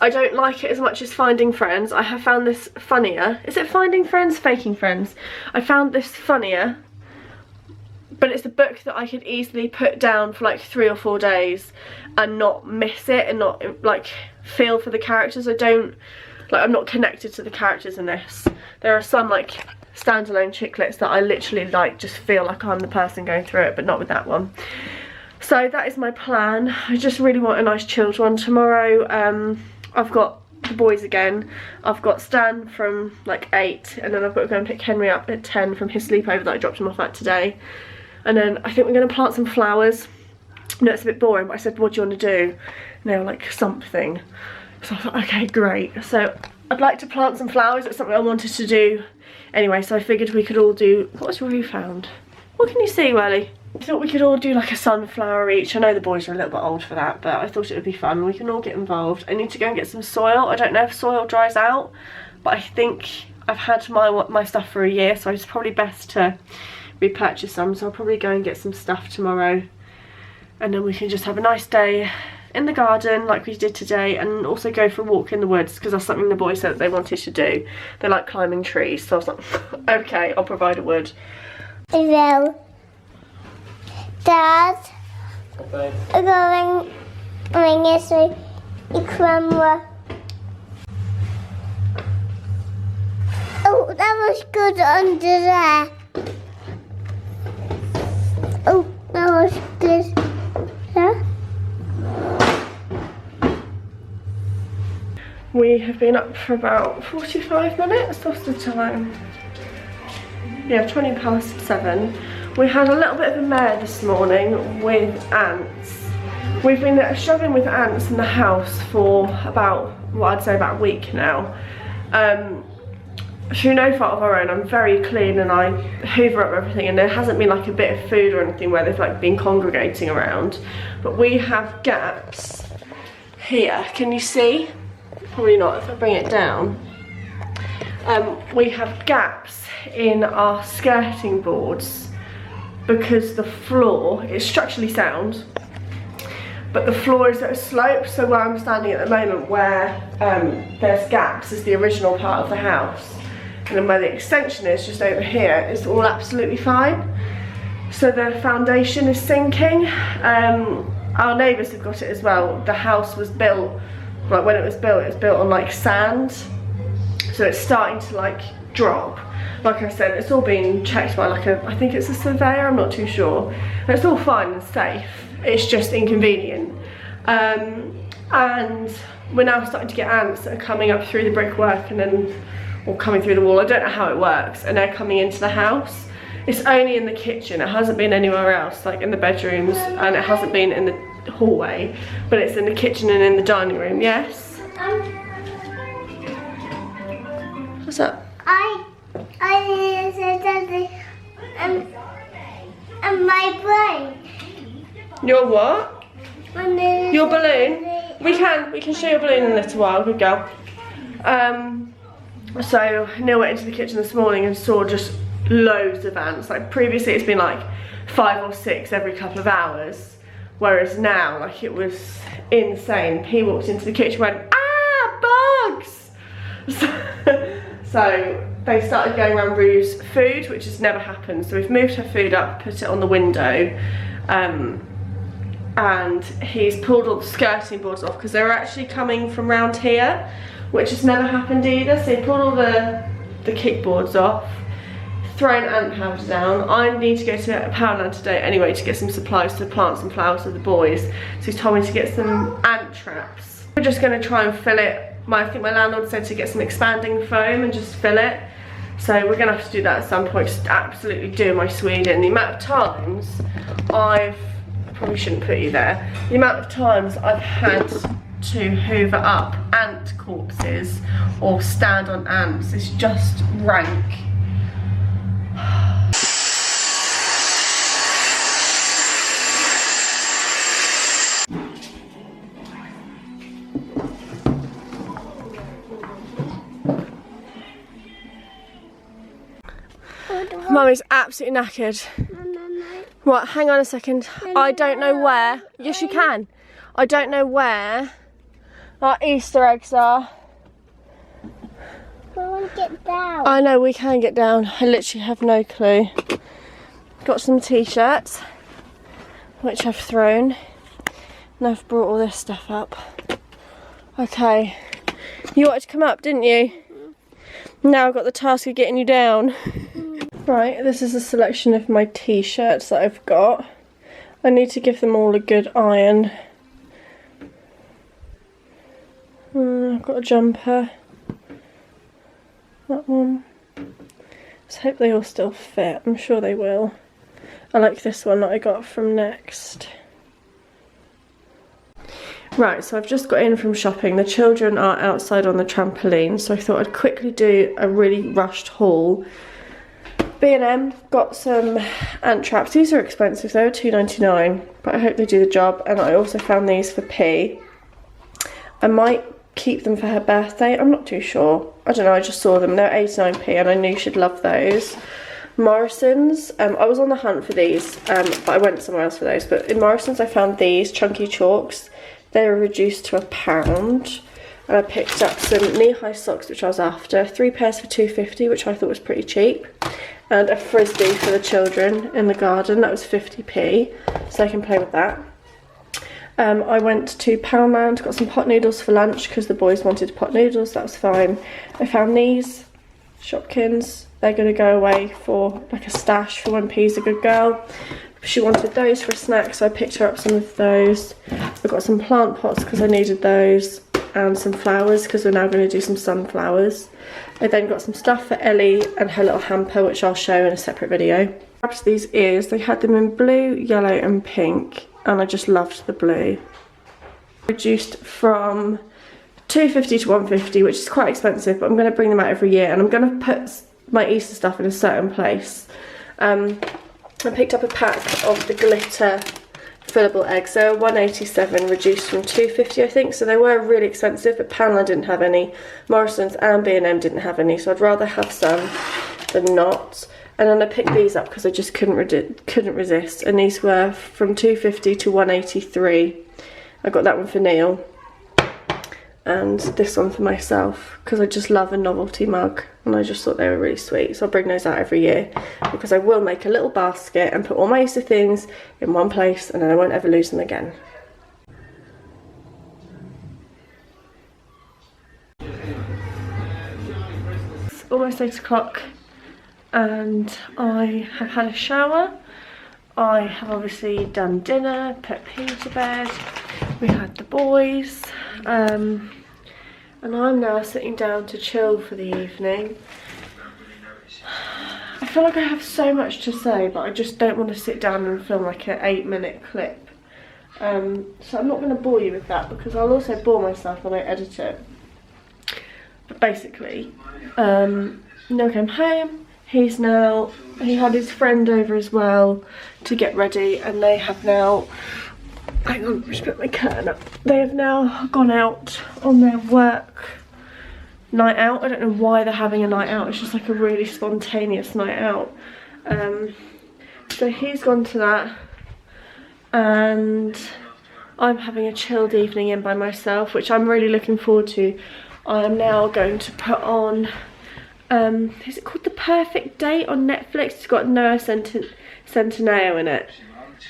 I don't like it as much as Finding Friends. I have found this funnier. Is it Finding Friends? Faking Friends. I found this funnier, but it's a book that I could easily put down for like 3 or 4 days and not miss it and not like feel for the characters. I don't Like, I'm not connected to the characters in this. There are some like standalone chiclets that I literally like just feel like I'm the person going through it, but not with that one. So that is my plan. I just really want a nice chilled one tomorrow. I've got the boys again. I've got Stan from like 8, and then I've got to go and pick Henry up at 10 from his sleepover that I dropped him off at today. And then I think we're going to plant some flowers. No, it's a bit boring, but I said, what do you want to do? And they were like, something. So I thought, okay, great. So I'd like to plant some flowers. It's something I wanted to do anyway, so I figured we could all do... What's Rory found? What can you see, Welly? I thought we could all do like a sunflower each. I know the boys are a little bit old for that, but I thought it would be fun. We can all get involved. I need to go and get some soil. I don't know if soil dries out, but I think I've had my stuff for a year, so it's probably best to repurchase some. So I'll probably go and get some stuff tomorrow, and then we can just have a nice day in the garden like we did today, and also go for a walk in the woods, because that's something the boys said that they wanted to do. They like climbing trees, so I was like, okay, I'll provide a wood. Hello. Dad, I'm going to the camera. Oh, that was good under there. Oh, that was good. Yeah? We have been up for about 45 minutes. What's the time? Yeah, 20 past 7. We had a little bit of a mare this morning with ants. We've been struggling with ants in the house for about, well, I'd say about a week now. Through no fault of our own, I'm very clean and I hoover up everything, and there hasn't been like a bit of food or anything where they've like been congregating around. But we have gaps here. Can you see? Probably not if I bring it down. We have gaps in our skirting boards because the floor is structurally sound, but the floor is at a slope. So where I'm standing at the moment, where there's gaps, is the original part of the house, and then where the extension is just over here, it's all absolutely fine. So the foundation is sinking. Our neighbours have got it as well. The house was built, like when it was built on like sand, so it's starting to like drop. Like I said, it's all been checked by like I think it's a surveyor, I'm not too sure. And it's all fine and safe, it's just inconvenient. And we're now starting to get ants that are coming up through the brickwork and then, or coming through the wall, I don't know how it works, and they're coming into the house. It's only in the kitchen, it hasn't been anywhere else, like in the bedrooms, and it hasn't been in the hallway, but it's in the kitchen and in the dining room. Yes? What's up? And my brain. Your what? Your balloon? We can show your balloon in a little while, good girl. So Neil went into the kitchen this morning and saw just loads of ants. Like previously it's been like 5 or 6 every couple of hours, whereas now like it was insane. He walked into the kitchen and went, ah, bugs! So they started going around Rue's food, which has never happened. So we've moved her food up, put it on the window, and he's pulled all the skirting boards off because they were actually coming from round here, which has never happened either. So he pulled all the kickboards off, thrown ant powder down. I need to go to Powerland today anyway to get some supplies to plant some flowers for the boys. So he's told me to get some ant traps. We're just going to try and fill it. I think my landlord said to get some expanding foam and just fill it. So we're going to have to do that at some point, just absolutely do my Sweden. The amount of times I probably shouldn't put you there. The amount of times I've had to hoover up ant corpses or stand on ants is just rank. Mummy's absolutely knackered. What? Hang on a second. I don't know where. Yes, you can. I don't know where our Easter eggs are. We want to get down. I know, we can get down. I literally have no clue. Got some t-shirts, which I've thrown. And I've brought all this stuff up. Okay. You wanted to come up, didn't you? Now I've got the task of getting you down. Right, this is a selection of my t-shirts that I've got. I need to give them all a good iron. I've got a jumper. That one. Let's hope they all still fit. I'm sure they will. I like this one that I got from Next. Right, so I've just got in from shopping. The children are outside on the trampoline, so I thought I'd quickly do a really rushed haul. B&M got some ant traps. These are expensive, they were $2.99, but I hope they do the job. And I also found these for P. I might keep them for her birthday, I'm not too sure. I don't know, I just saw them, they're 89p and I knew she'd love those. Morrison's, I was on the hunt for these, but I went somewhere else for those. But in Morrison's I found these chunky chalks. They were reduced to £1. And I picked up some knee-high socks, which I was after. 3 pairs for £2.50, which I thought was pretty cheap. And a frisbee for the children in the garden, that was 50p, so they can play with that. I went to Poundland, got some pot noodles for lunch because the boys wanted pot noodles, that was fine. I found these, Shopkins, they're going to go away for like a stash for when P's a good girl. She wanted those for a snack, so I picked her up some of those. I got some plant pots because I needed those, and some flowers because we're now going to do some sunflowers. I then got some stuff for Ellie and her little hamper, which I'll show in a separate video. I grabbed these ears, they had them in blue, yellow and pink, and I just loved the blue. Reduced from $2.50 to $1.50, which is quite expensive, but I'm going to bring them out every year, and I'm going to put my Easter stuff in a certain place. I picked up a pack of the glitter fillable eggs. They were $1.87, reduced from $2.50 I think, so they were really expensive, but Poundland didn't have any, Morrison's and B&M didn't have any, so I'd rather have some than not. And then I picked these up because I just couldn't resist, and these were from $2.50 to $1.83. I got that one for Neil, and this one for myself because I just love a novelty mug, and I just thought they were really sweet, so I'll bring those out every year because I will make a little basket and put all my Easter things in one place, and then I won't ever lose them again. It's almost 8 o'clock and I have had a shower. I have obviously done dinner, put P to bed, we had the boys, and I'm now sitting down to chill for the evening. I feel like I have so much to say, but I just don't want to sit down and film like an 8-minute clip. So I'm not going to bore you with that because I'll also bore myself when I edit it. But basically, Neil came home. He had his friend over as well to get ready, and they have now, hang on, just put my curtain up. They have now gone out on their work night out. I don't know why they're having a night out, it's just like a really spontaneous night out. So he's gone to that, and I'm having a chilled evening in by myself, which I'm really looking forward to. I am now going to put on, is it called The Perfect Date on Netflix? It's got Noah Centineo in it,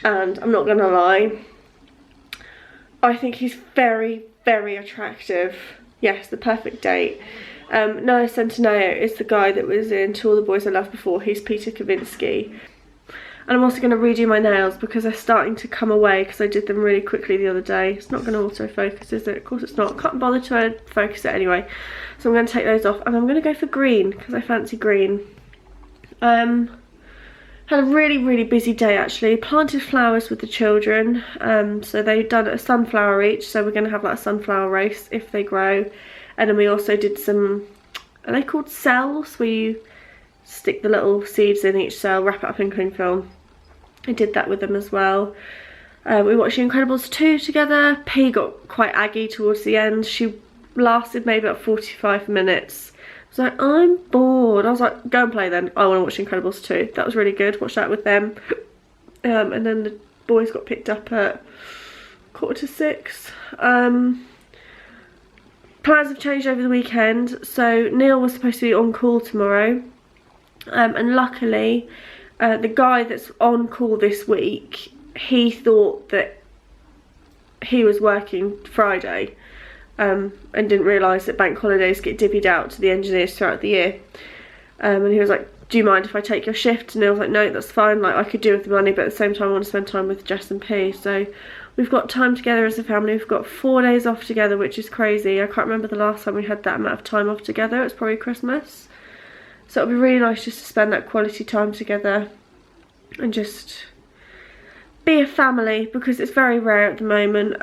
and I'm not gonna lie, I think he's very, very attractive. Yes, The Perfect Date. Noah Centineo is the guy that was in To All the Boys I Loved Before. He's Peter Kavinsky. And I'm also going to redo my nails because they're starting to come away because I did them really quickly the other day. It's not going to autofocus, is it? Of course it's not. Can't bother to focus it anyway. So I'm going to take those off, and I'm going to go for green because I fancy green. Had a really, really busy day actually. Planted flowers with the children. So they've done a sunflower each, so we're going to have like a sunflower roast if they grow. And then we also did some, are they called cells, where you stick the little seeds in each cell, wrap it up in cling film. I did that with them as well. We watched The Incredibles 2 together. P got quite aggy towards the end. She lasted maybe about 45 minutes. I was like, I'm bored. I was like, go and play then. I want to watch The Incredibles 2. That was really good. Watched that with them. And then the boys got picked up at 5:45. Plans have changed over the weekend. So Neil was supposed to be on call tomorrow. And luckily, the guy that's on call this week, he thought that he was working Friday. and didn't realise that bank holidays get divvied out to the engineers throughout the year. And he was like, do you mind if I take your shift? And I was like, no, that's fine, like I could do with the money, but at the same time I want to spend time with Jess and P. So we've got time together as a family. We've got 4 days off together, which is crazy. I can't remember the last time we had that amount of time off together. It's probably Christmas. So it'll be really nice just to spend that quality time together and just be a family, because it's very rare at the moment.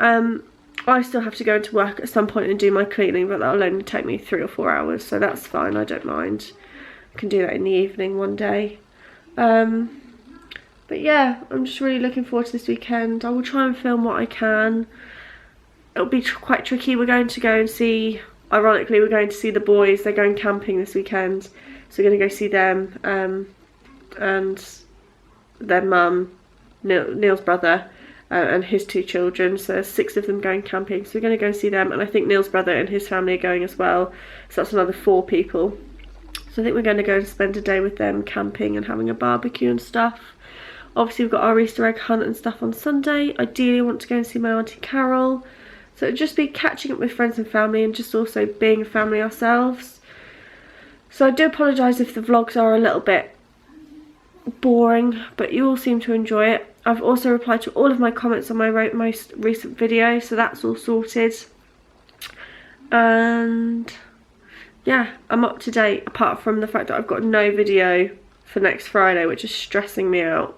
I still have to go into work at some point and do my cleaning, but that'll only take me 3 or 4 hours, so that's fine, I don't mind. I can do that in the evening one day. But yeah, I'm just really looking forward to this weekend. I will try and film what I can. It'll be quite tricky. We're going to go and see, ironically, we're going to see the boys. They're going camping this weekend, so we're going to go see them and their mum, Neil's brother, and his 2 children. So there's 6 of them going camping, so we're going to go see them, and I think Neil's brother and his family are going as well, so that's another 4 people. So I think we're going to go and spend a day with them camping and having a barbecue and stuff. Obviously we've got our Easter egg hunt and stuff on Sunday. Ideally I want to go and see my Auntie Carol, so it'll just be catching up with friends and family and just also being a family ourselves. So I do apologise if the vlogs are a little bit boring, but you all seem to enjoy it. I've also replied to all of my comments on my most recent video, so that's all sorted. And yeah, I'm up to date, apart from the fact that I've got no video for next Friday, which is stressing me out.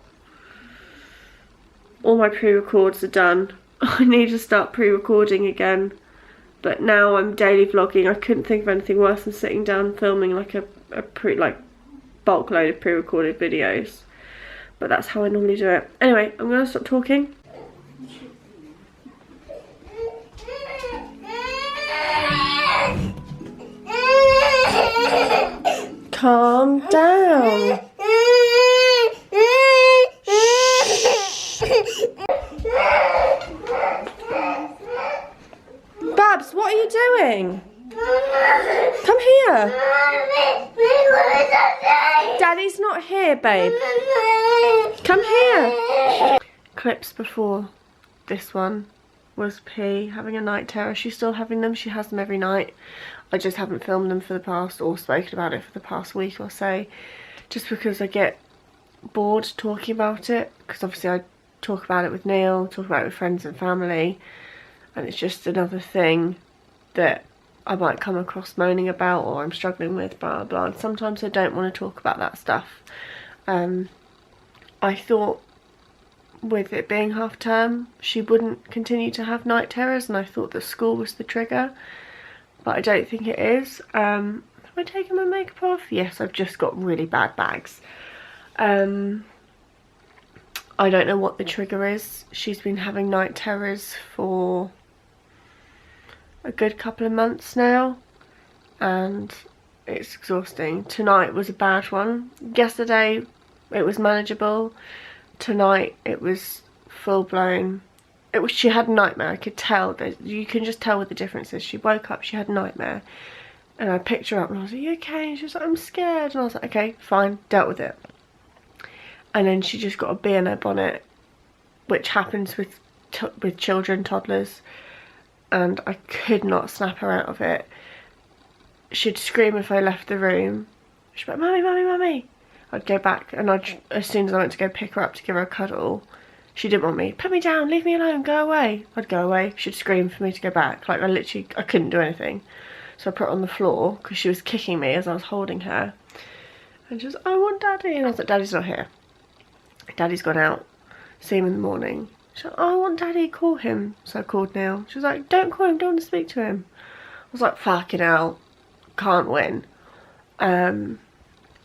All my pre-records are done. I need to start pre-recording again, but now I'm daily vlogging. I couldn't think of anything worse than sitting down filming like a bulk load of pre-recorded videos. But that's how I normally do it. Anyway, I'm going to stop talking. Calm down. Babs, what are you doing? Come here. Daddy's not here, babe. Come here. Clips before this one was P having a night terror. She's still having them. She has them every night. I just haven't filmed them for the past, or spoken about it for the past week or so, just because I get bored talking about it, because obviously I talk about it with Neil, talk about it with friends and family, and it's just another thing that I might come across moaning about or I'm struggling with, blah blah, and sometimes I don't want to talk about that stuff. I thought with it being half term she wouldn't continue to have night terrors, and I thought that school was the trigger, but I don't think it is. Have I taken my makeup off? Yes, I've just got really bad bags. I don't know what the trigger is. She's been having night terrors for a good couple of months now, and it's exhausting. Tonight was a bad one. Yesterday it was manageable. Tonight it was full blown. She had a nightmare. I could tell that, you can just tell what the difference is. She woke up, she had a nightmare, and I picked her up and I was like, "You okay?" And she was like, "I'm scared." And I was like, "Okay, fine," dealt with it. And then she just got a bee in her bonnet, which happens with children, toddlers, and I could not snap her out of it. She'd scream if I left the room. She'd be like, "Mummy, mummy, mummy." I'd go back, and as soon as I went to go pick her up to give her a cuddle, she didn't want me. "Put me down, leave me alone, go away." I'd go away. She'd scream for me to go back. Like, I couldn't do anything. So I put her on the floor because she was kicking me as I was holding her. And she was, "I want Daddy." And I was like, "Daddy's not here. Daddy's gone out. See him in the morning." She's like, "Oh, I want Daddy, call him." So I called Neil. She was like, "Don't call him, don't want to speak to him." I was like, fucking hell, can't win. And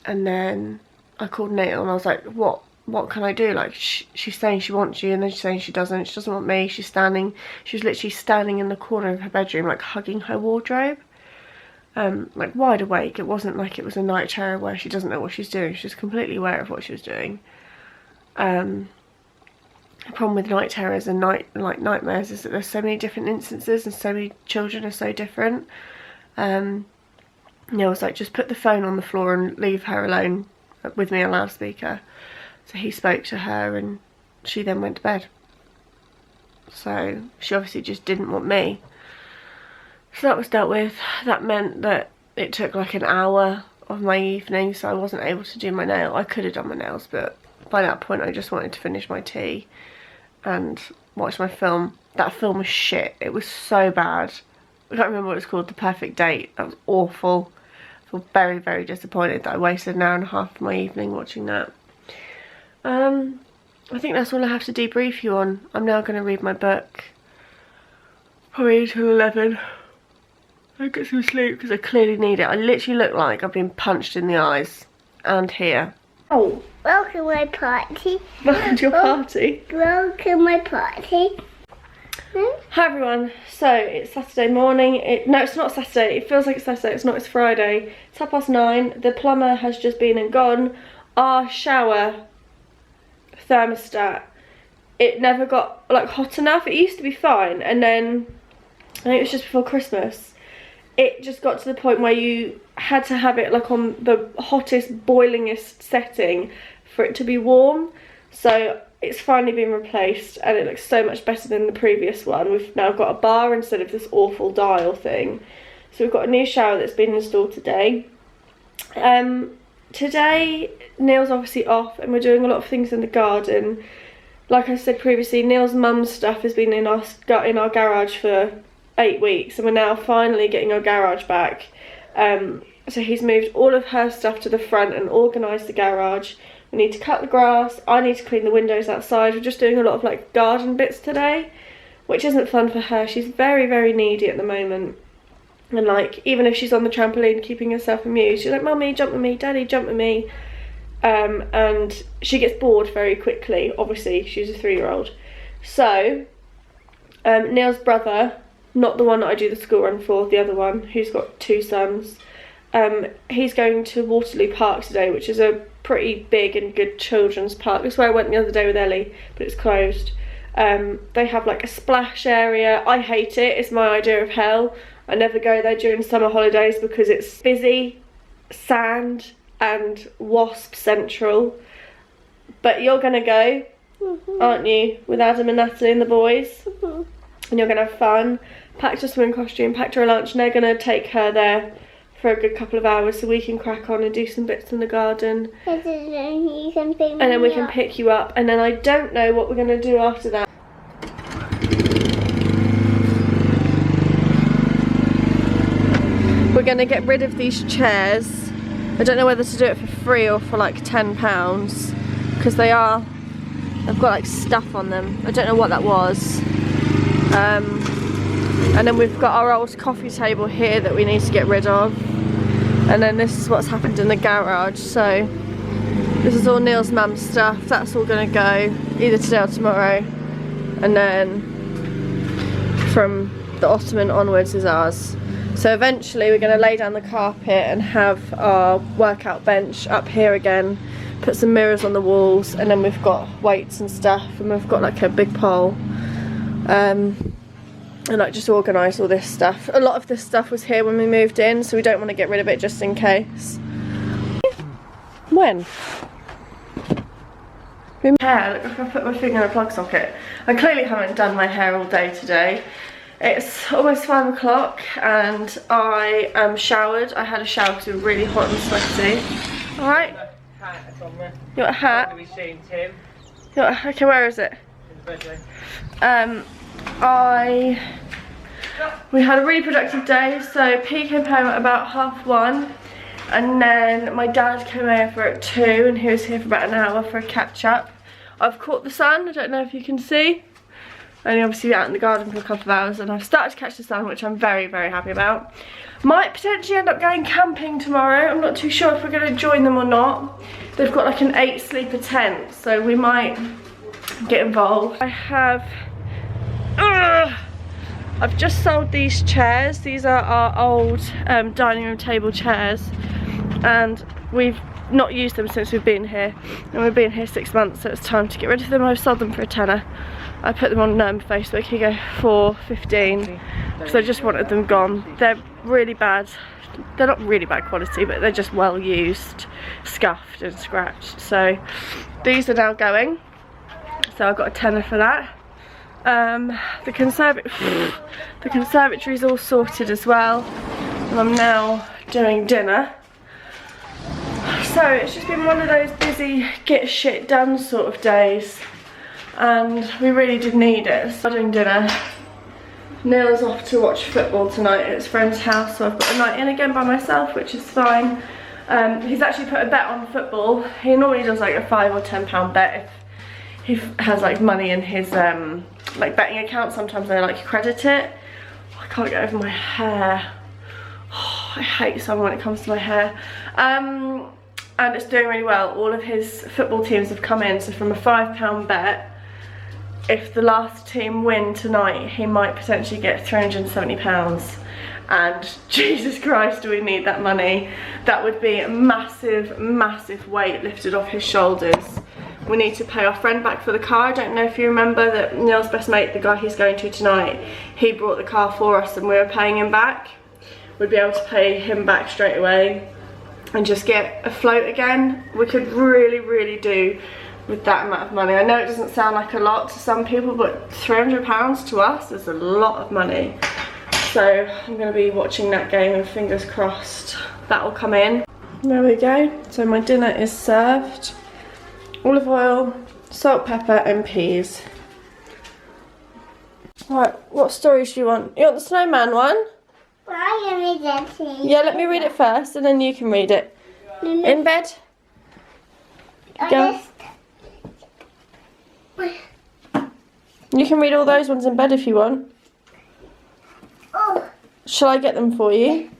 then I called Neil and I was like, what can I do? Like, she's saying she wants you, and then she's saying she doesn't want me. She was literally standing in the corner of her bedroom, like hugging her wardrobe, like wide awake. It wasn't like it was a night terror where she doesn't know what she's doing. She's completely aware of what she was doing. The problem with night terrors and nightmares is that there's so many different instances and so many children are so different. Neil was like, "Just put the phone on the floor and leave her alone with me on loudspeaker." So he spoke to her and she then went to bed. So she obviously just didn't want me. So that was dealt with. That meant that it took like an hour of my evening, so I wasn't able to do my nail. I could have done my nails, but by that point I just wanted to finish my tea and watch my film. That film was shit. It was so bad. I can't remember what it's called. The Perfect Date. That was awful. I feel very, very disappointed that I wasted an hour and a half of my evening watching that. I think that's all I have to debrief you on. I'm now going to read my book. Probably until 11. I'll get some sleep because I clearly need it. I literally look like I've been punched in the eyes and here. Oh, welcome to my party. Welcome to your party. Welcome to my party. Hi everyone. So it's Saturday morning. No, it's not Saturday. It feels like it's Saturday. It's not. It's Friday. It's 9:30. The plumber has just been and gone. Our shower thermostat, it never got like hot enough. It used to be fine, and then I think it was just before Christmas. It just got to the point where you had to have it like on the hottest, boilingest setting for it to be warm. So it's finally been replaced and it looks so much better than the previous one. We've now got a bar instead of this awful dial thing. So we've got a new shower that's been installed today. Today Neil's obviously off and we're doing a lot of things in the garden. Like I said previously, Neil's mum's stuff has been in our garage for 8 weeks and we're now finally getting our garage back. So he's moved all of her stuff to the front and organised the garage. We need to cut the grass, I need to clean the windows outside. We're just doing a lot of like garden bits today, which isn't fun for her. She's very, very needy at the moment. And like, even if she's on the trampoline keeping herself amused, she's like, Mummy, jump with me, Daddy, jump with me. And she gets bored very quickly. Obviously, she's a 3-year-old. So, Neil's brother, not the one that I do the school run for, the other one, who's got 2 sons, he's going to Waterloo Park today, which is a pretty big and good children's park. That's where I went the other day with Ellie, but it's closed. They have like a splash area. I hate it. It's my idea of hell. I never go there during summer holidays because it's busy, sand and wasp central. But you're gonna go, aren't you, with Adam and Natalie and the boys? And you're gonna have fun. Packed her swimming costume, packed her a lunch, and they're gonna take her there for a good couple of hours so we can crack on and do some bits in the garden. And then we can pick you up, and then I don't know what we're gonna do after that. We're gonna get rid of these chairs. I don't know whether to do it for free or for like £10 because they've got like stuff on them. I don't know what that was. And then we've got our old coffee table here that we need to get rid of. And then this is what's happened in the garage. So this is all Neil's mum's stuff. That's all gonna go either today or tomorrow. And then from the ottoman onwards is ours. So eventually we're going to lay down the carpet and have our workout bench up here again, put some mirrors on the walls, and then we've got weights and stuff, and we've got like a big pole, and like just organise all this stuff. A lot of this stuff was here when we moved in, so we don't want to get rid of it just in case. When? Hair, look, I put my finger in a plug socket. I clearly haven't done my hair all day today. It's almost 5 o'clock and I am showered. I had a shower because we were really hot and sweaty. Alright? You got a hat? Okay, where is it? We had a really productive day. So P came home at about 1:30 and then my dad came over at 2 and he was here for about an hour for a catch up. I've caught the sun, I don't know if you can see. Only obviously out in the garden for a couple of hours and I've started to catch the sun, which I'm very, very happy about. Might potentially end up going camping tomorrow. I'm not too sure if we're going to join them or not. They've got like an 8 sleeper tent, so we might get involved. I've just sold these chairs. These are our old dining room table chairs and we've not used them since we've been here, and we've been here 6 months, so it's time to get rid of them. I've sold them for a tenner. I put them on Facebook, here you go, for 15 because I just wanted them gone. They're really bad. They're not really bad quality, but they're just well used, scuffed and scratched. So these are now going. So I've got a tenner for that. The conservatory's all sorted as well, and I'm now doing dinner. So it's just been one of those busy get shit done sort of days, and we really did need it. So I'm doing dinner. Neil's off to watch football tonight at his friend's house, so I've got a night in again by myself, which is fine. He's actually put a bet on football. He normally does like a £5 or £10 bet if he has like money in his like betting account. Sometimes they like credit it. I can't get over my hair. Oh, I hate summer when it comes to my hair. And it's doing really well. All of his football teams have come in, so from a £5 bet, if the last team win tonight, he might potentially get £370. And Jesus Christ, do we need that money. That would be a massive, massive weight lifted off his shoulders. We need to pay our friend back for the car. I don't know if you remember that Neil's best mate, the guy he's going to tonight, he brought the car for us and we were paying him back. We'd be able to pay him back straight away and just get afloat again. We could really, really do with that amount of money. I know it doesn't sound like a lot to some people, but £300 to us is a lot of money. So I'm going to be watching that game and fingers crossed that will come in. There we go. So my dinner is served. Olive oil, salt, pepper and peas. Right, what stories do you want? You want the snowman one? Well, I can read that to you. Yeah, let me read it first and then you can read it. In bed? Go. You can read all those ones in bed if you want. Oh. Shall I get them for you?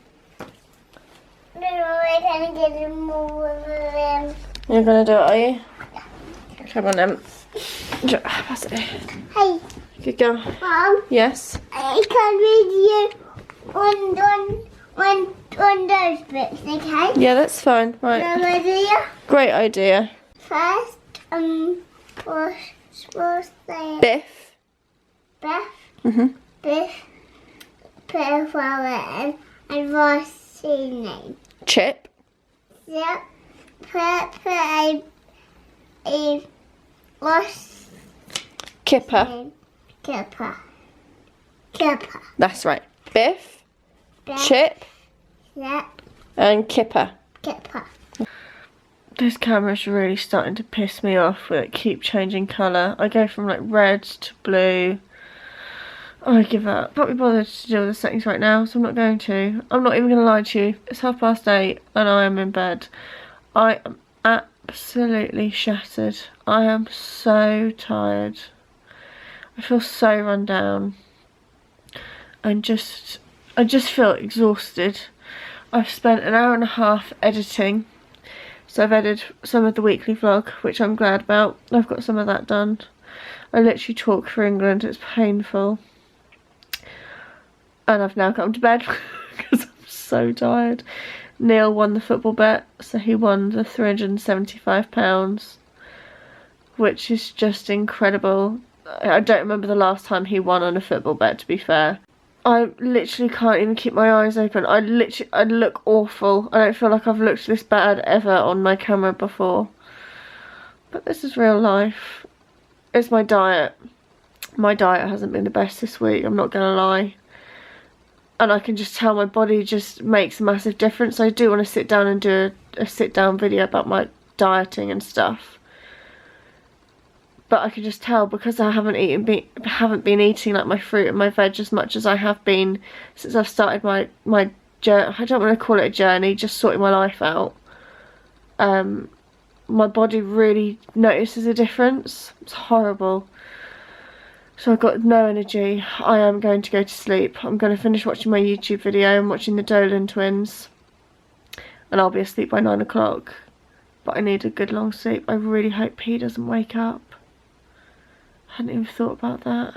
No, I can't get them all of them. You're gonna do it, are you? Come on then. Pass it here. Hey. Good girl. Mom. Yes? I can read you on those bits, okay? Yeah, that's fine. Right. No idea. Great idea. First, what's that? Biff. Biff. Biff. Put a flower in, and what's his name? Chip. Yep. Put a what's Kipper. name? Kipper. That's right. Biff, Biff. Chip Yep. and Kipper. Kipper. This camera's really starting to piss me off with it keep changing colour. I go from like red to blue. I give up. Can't be bothered to do all the settings right now, so I'm not going to. I'm not even going to lie to you. It's 8:30 and I am in bed. I am absolutely shattered. I am so tired. I feel so run down. I just feel exhausted. I've spent an hour and a half editing. So I've edited some of the weekly vlog, which I'm glad about. I've got some of that done. I literally talk for England. It's painful. And I've now come to bed because I'm so tired. Neil won the football bet, so he won the £375, which is just incredible. I don't remember the last time he won on a football bet, to be fair. I literally can't even keep my eyes open. I look awful. I don't feel like I've looked this bad ever on my camera before. But this is real life. It's my diet. My diet hasn't been the best this week, I'm not gonna lie. And I can just tell my body just makes a massive difference. I do want to sit down and do a sit down video about my dieting and stuff. But I can just tell because I haven't been eating like my fruit and my veg as much as I have been since I've started my journey. I don't want to call it a journey, just sorting my life out. My body really notices a difference. It's horrible. So I've got no energy. I am going to go to sleep. I'm going to finish watching my YouTube video and watching the Dolan twins. And I'll be asleep by 9 o'clock. But I need a good long sleep. I really hope he doesn't wake up. I hadn't even thought about that.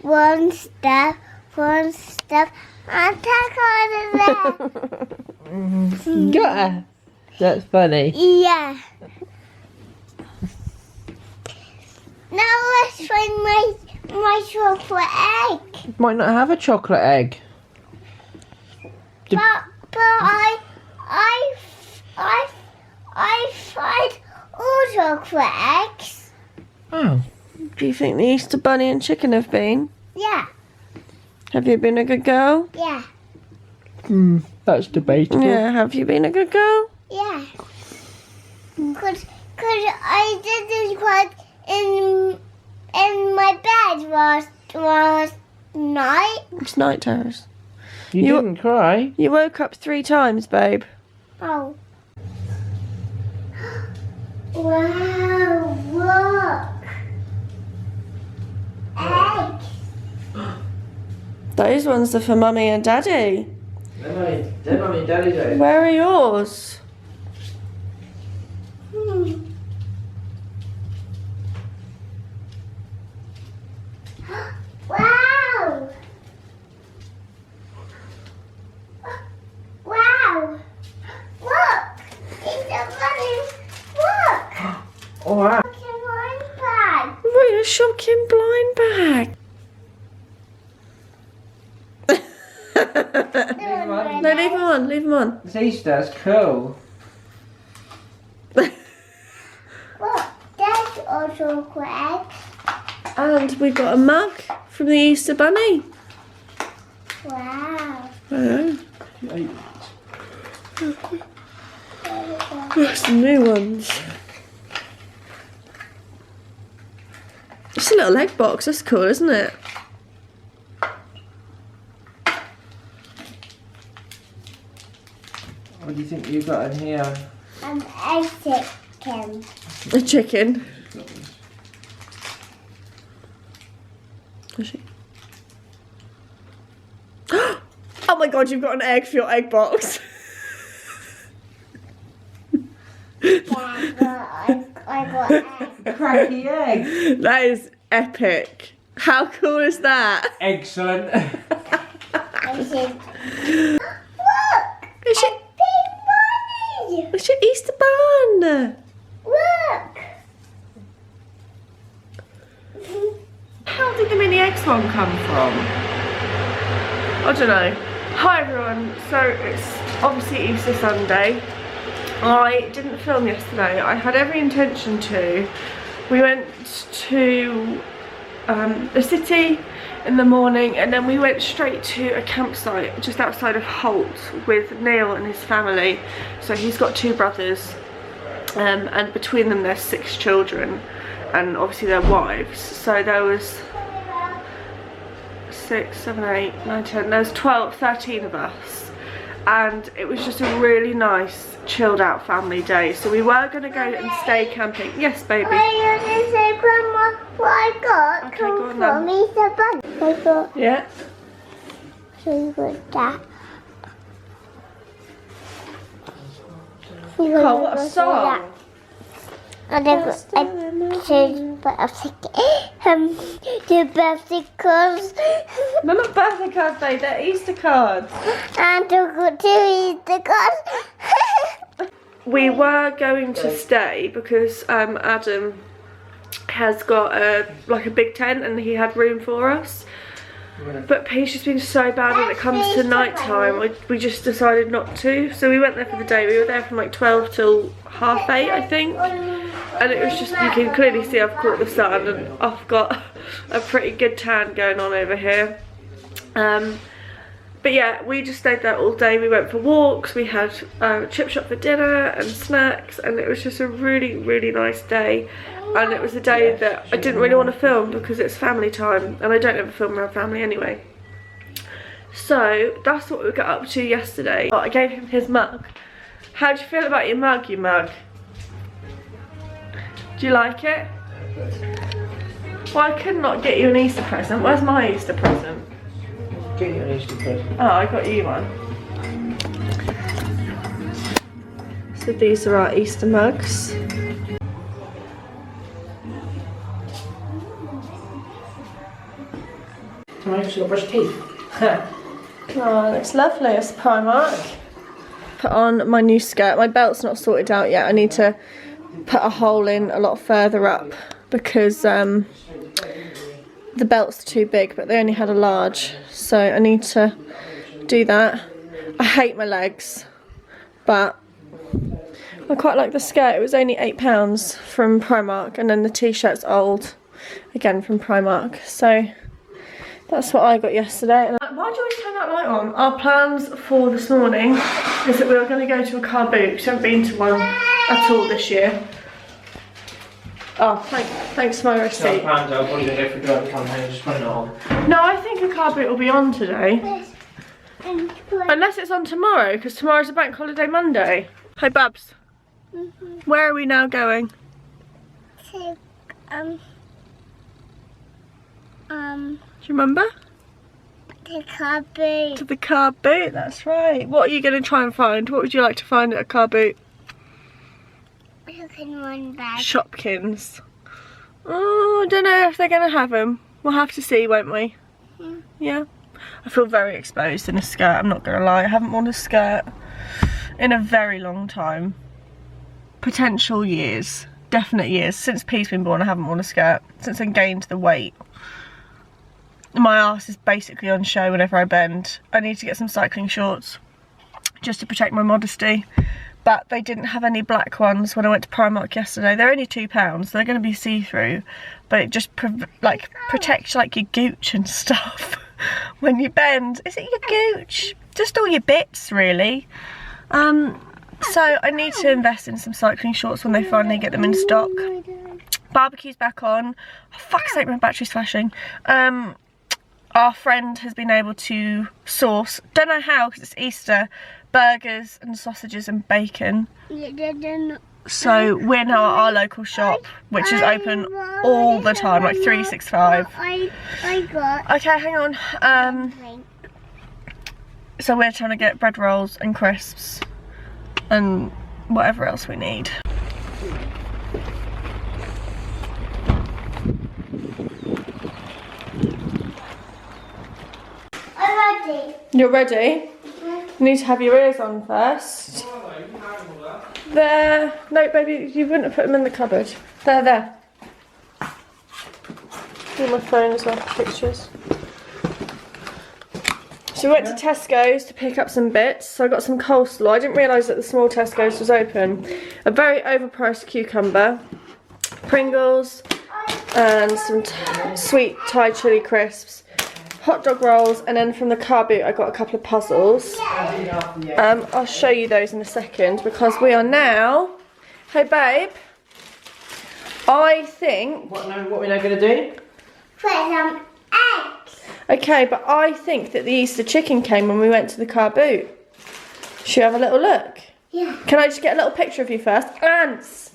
One step, and take all of that. Got her. That's funny. Yeah. Now let's find my chocolate egg. Might not have a chocolate egg. But I find all chocolate eggs. Oh. do you think the Easter bunny and chicken have been? Yeah. Have you been a good girl? Yeah. That's debatable. Yeah, have you been a good girl? Yeah. Cause I didn't cry in my bed was night. It's night terrors. You didn't cry? You woke up 3 times, babe. Oh. Wow, look. Eggs. Those ones are for Mummy and Daddy. They're Mummy and Daddy's eggs. Where are yours? Wow. Wow. Look. It's a bunny. Look. Oh, wow. It's a blind bag. What a shocking blind bag. No, leave him on, leave him on. It's Easter, it's cool. Look, that's also correct. And we've got a mug from the Easter Bunny. Wow. Some new ones. It's a little egg box, that's cool, isn't it? What do you think you got in here? An egg chicken. A chicken. Is she? Oh my god, you've got an egg for your egg box. Yeah, I got egg. Cracky egg. That is epic. How cool is that? Excellent. I said, It's your, pink bunny. it's your Easter bun. Look. How did the mini eggs one come from? I don't know. Hi everyone, so it's obviously Easter Sunday. I didn't film yesterday. I had every intention to. We went to the city in the morning and then we went straight to a campsite just outside of Holt with Neil and his family. So he's got 2 brothers and between them there's 6 children and obviously their wives. So there was 6, 7, 8, 9, 10, there's 12, 13 of us. And it was just a really nice chilled out family day. So we were going to go and stay camping. Yes, baby. I used to say, Grandma, what I got Okay, come go on then. from Easter bunny. I got Yeah. so good that. Oh, what a song. And I got episodes, but I think the birthday cards. They're not birthday cards, babe. They're Easter cards. And I got 2 Easter cards. We were going to stay because Adam has got like a big tent and he had room for us. But Pete's just been so bad when it comes to night time. We just decided not to. So we went there for the day. We were there from like 12 till 8:30, I think. And it was just, you can clearly see I've caught the sun and I've got a pretty good tan going on over here. But yeah, we just stayed there all day. We went for walks, we had a chip shop for dinner and snacks, and it was just a really, really nice day. And it was a day that I didn't really want to film because it's family time and I don't ever film around family anyway. So that's what we got up to yesterday. I gave him his mug. How do you feel about your mug, you mug? Do you like it? Well, I could not get you an Easter present. Where's my Easter present? Get you an Easter present. Oh, I got you one. So these are our Easter mugs. Tomorrow you got brush teeth. Oh, looks lovely. It's Primark. Put on my new skirt. My belt's not sorted out yet. I need to put a hole in a lot further up because the belt's too big, but they only had a large, so I need to do that. I hate my legs, but I quite like the skirt. It was only £8 from Primark, and then the t-shirt's old, again from Primark. So that's what I got yesterday. And why do you always turn that light on? Our plans for this morning is that we are going to go to a car boot. We haven't been to one at all this year. Oh, thanks for my receipt. No plans, I'm probably going to go for a drive and come home and just put it on. No, I think a car boot will be on today. Unless it's on tomorrow, because tomorrow's a bank holiday Monday. Hi, Babs. Where are we now going? To, Do you remember? the car boot. To the car boot, that's right. What are you going to try and find? What would you like to find at a car boot? You can run back. Shopkins. Oh, I don't know if they're going to have them. We'll have to see, won't we? Yeah. I feel very exposed in a skirt, I'm not going to lie. I haven't worn a skirt in a very long time. Potential years. Definite years. Since Pete's been born, I haven't worn a skirt. Since I gained the weight. My arse is basically on show whenever I bend. I need to get some cycling shorts just to protect my modesty. But they didn't have any black ones when I went to Primark yesterday. They're only £2, so they're going to be see-through. But it just protects like your gooch and stuff when you bend. Is it your gooch? Just all your bits, really. So I need to invest in some cycling shorts when they finally get them in stock. Barbecue's back on. Oh, fuck's sake, my battery's flashing. Our friend has been able to source, don't know how because it's Easter, burgers and sausages and bacon. So we're now at our local shop, which is open all the time, like 365. I got. Okay, hang on. So we're trying to get bread rolls and crisps and whatever else we need. I'm ready. You're ready? You need to have your ears on first. There. No, baby, you wouldn't have put them in the cupboard. There. Do my phone as well for pictures. So we went to Tesco's to pick up some bits. So I got some coleslaw. I didn't realise that the small Tesco's was open. A very overpriced cucumber, Pringles, and some sweet Thai chili crisps, hot dog rolls, and then from the car boot I got a couple of puzzles. I'll show you those in a second because we are now. Hey babe, I think. What are we now going to do? Put some eggs. Okay, but I think that the Easter chicken came when we went to the car boot. Should we have a little look? Yeah. Can I just get a little picture of you first? Ants!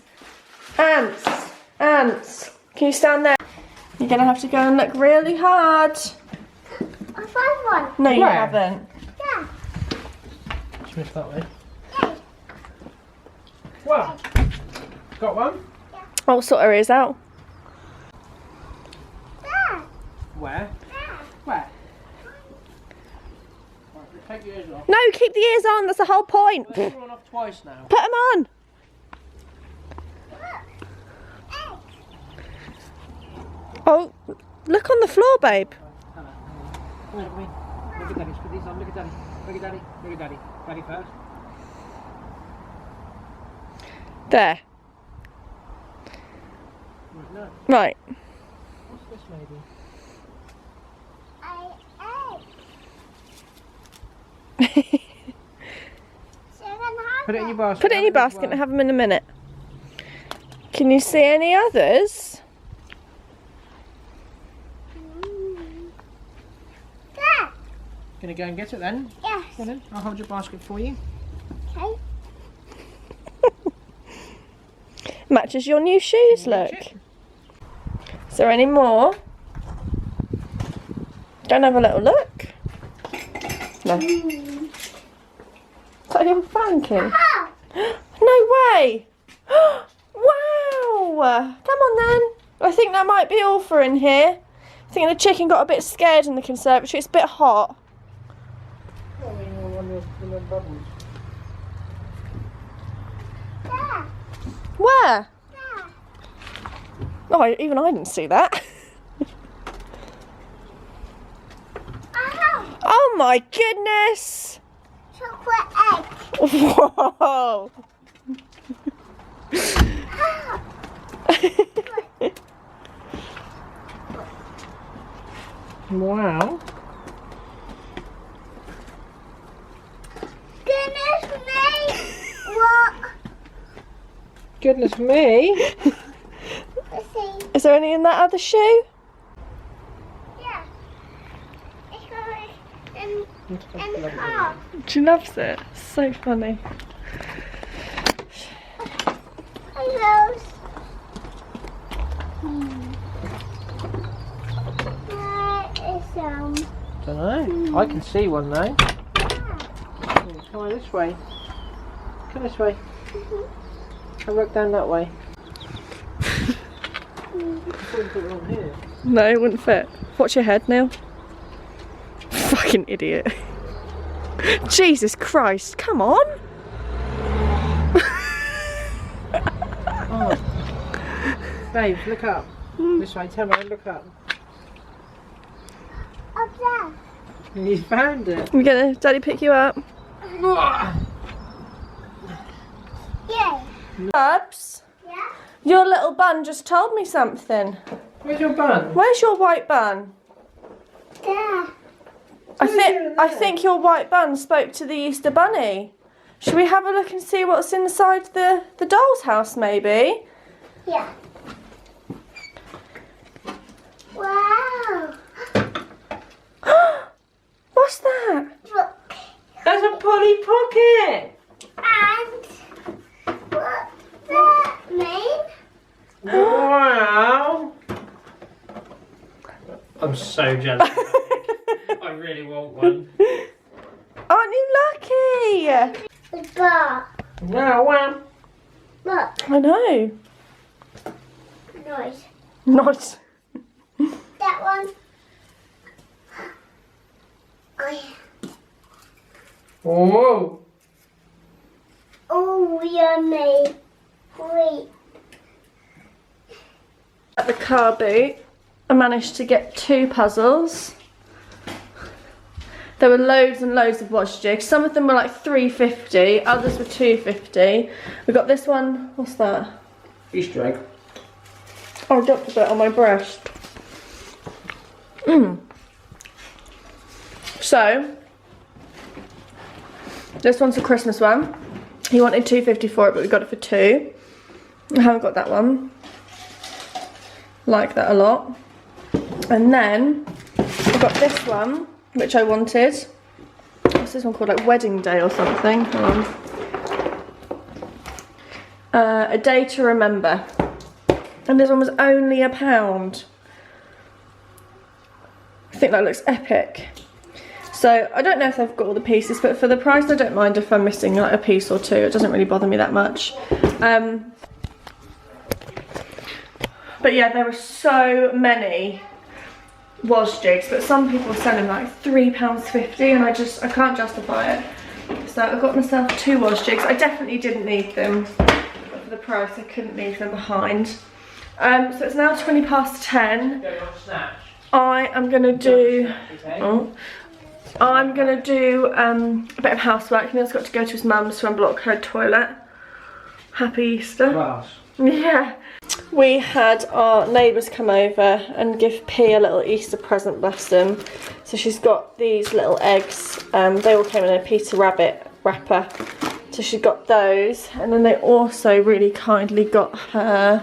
Ants! Ants! Can you stand there? You're going to have to go and look really hard. I found one. No, you Where? haven't. Yeah. Just move that way. Yeah. Wow. Got one? I'll sort her ears out. There. Where? There. Where? Right, take your ears off. No, keep the ears on. That's the whole point. Put They've run off twice now. them on. Oh, look on the floor, babe. Come on, look at Daddy. Put these on. Look at Daddy. Look at Daddy. Look at Daddy. Daddy first. There. Right, no. Right. What's this maybe? Put it in your basket. Put it in your basket and have them in a minute. Can you see any others? There. Gonna go and get it then? Yes. Go on then. I'll hold your basket for you. Okay. Matches your new shoes, look. Is there any more? Don't have a little look. No. Is that your thanking? Oh. No way! Wow! Come on then. I think that might be all for in here. I think the chicken got a bit scared in the conservatory. It's a bit hot. There. Where? There. Oh, even I didn't see that. Oh. Oh my goodness! Chocolate egg. Whoa! Wow. Goodness me! What? Goodness me. Let's see. Is there any in that other shoe? Yeah. It's got in the car. She loves it. So funny. Hello. Where is Don't know. I can see one though. Come on this way. Come this way. I'll look down that way. Put it on here. No, it wouldn't fit. Watch your head, Neil. Fucking idiot. Jesus Christ, come on. Oh. Babe, look up. This way, turn around, look up. Up there. And you found it. We're gonna Daddy pick you up. Yeah. Bubs, Yeah. your little bun just told me something. Where's your bun? Where's your white bun? There. I think your white bun spoke to the Easter Bunny. Should we have a look and see what's inside the doll's house maybe? Yeah. Wow. What's that? Look. That's a Polly Pocket! And what that mean? Wow! I'm so jealous. I really want one. Aren't you lucky? The bar. Wow, wow. Look. I know. Noise. Nice. That one. Oh yeah. Whoa! Oh yummy. Wait. At the car boot, I managed to get 2 puzzles. There were loads and loads of wash jigs. Some of them were like $3.50, others were $2.50. We got this one. What's that? Easter egg. Oh, I dropped a bit on my breast. So, this one's a Christmas one. He wanted $2.50 for it, but we got it for 2. I haven't got that one. Like that a lot. And then I got this one, which I wanted. What's this one called? Like Wedding Day or something. Hang on. A Day to Remember. And this one was only £1. I think that looks epic. So I don't know if they've got all the pieces, but for the price I don't mind if I'm missing like a piece or 2. It doesn't really bother me that much. But yeah, there were so many wash jigs, but some people are selling like £3.50 and I can't justify it. So I got myself 2 wash jigs. I definitely didn't need them, but for the price I couldn't leave them behind. So it's now 10:20. I am gonna do a bit of housework. Neil's got to go to his mum's to unblock her toilet. Happy Easter. Glass. Yeah. We had our neighbours come over and give P a little Easter present, bless them. So she's got these little eggs. They all came in a Peter Rabbit wrapper. So she got those. And then they also really kindly got her,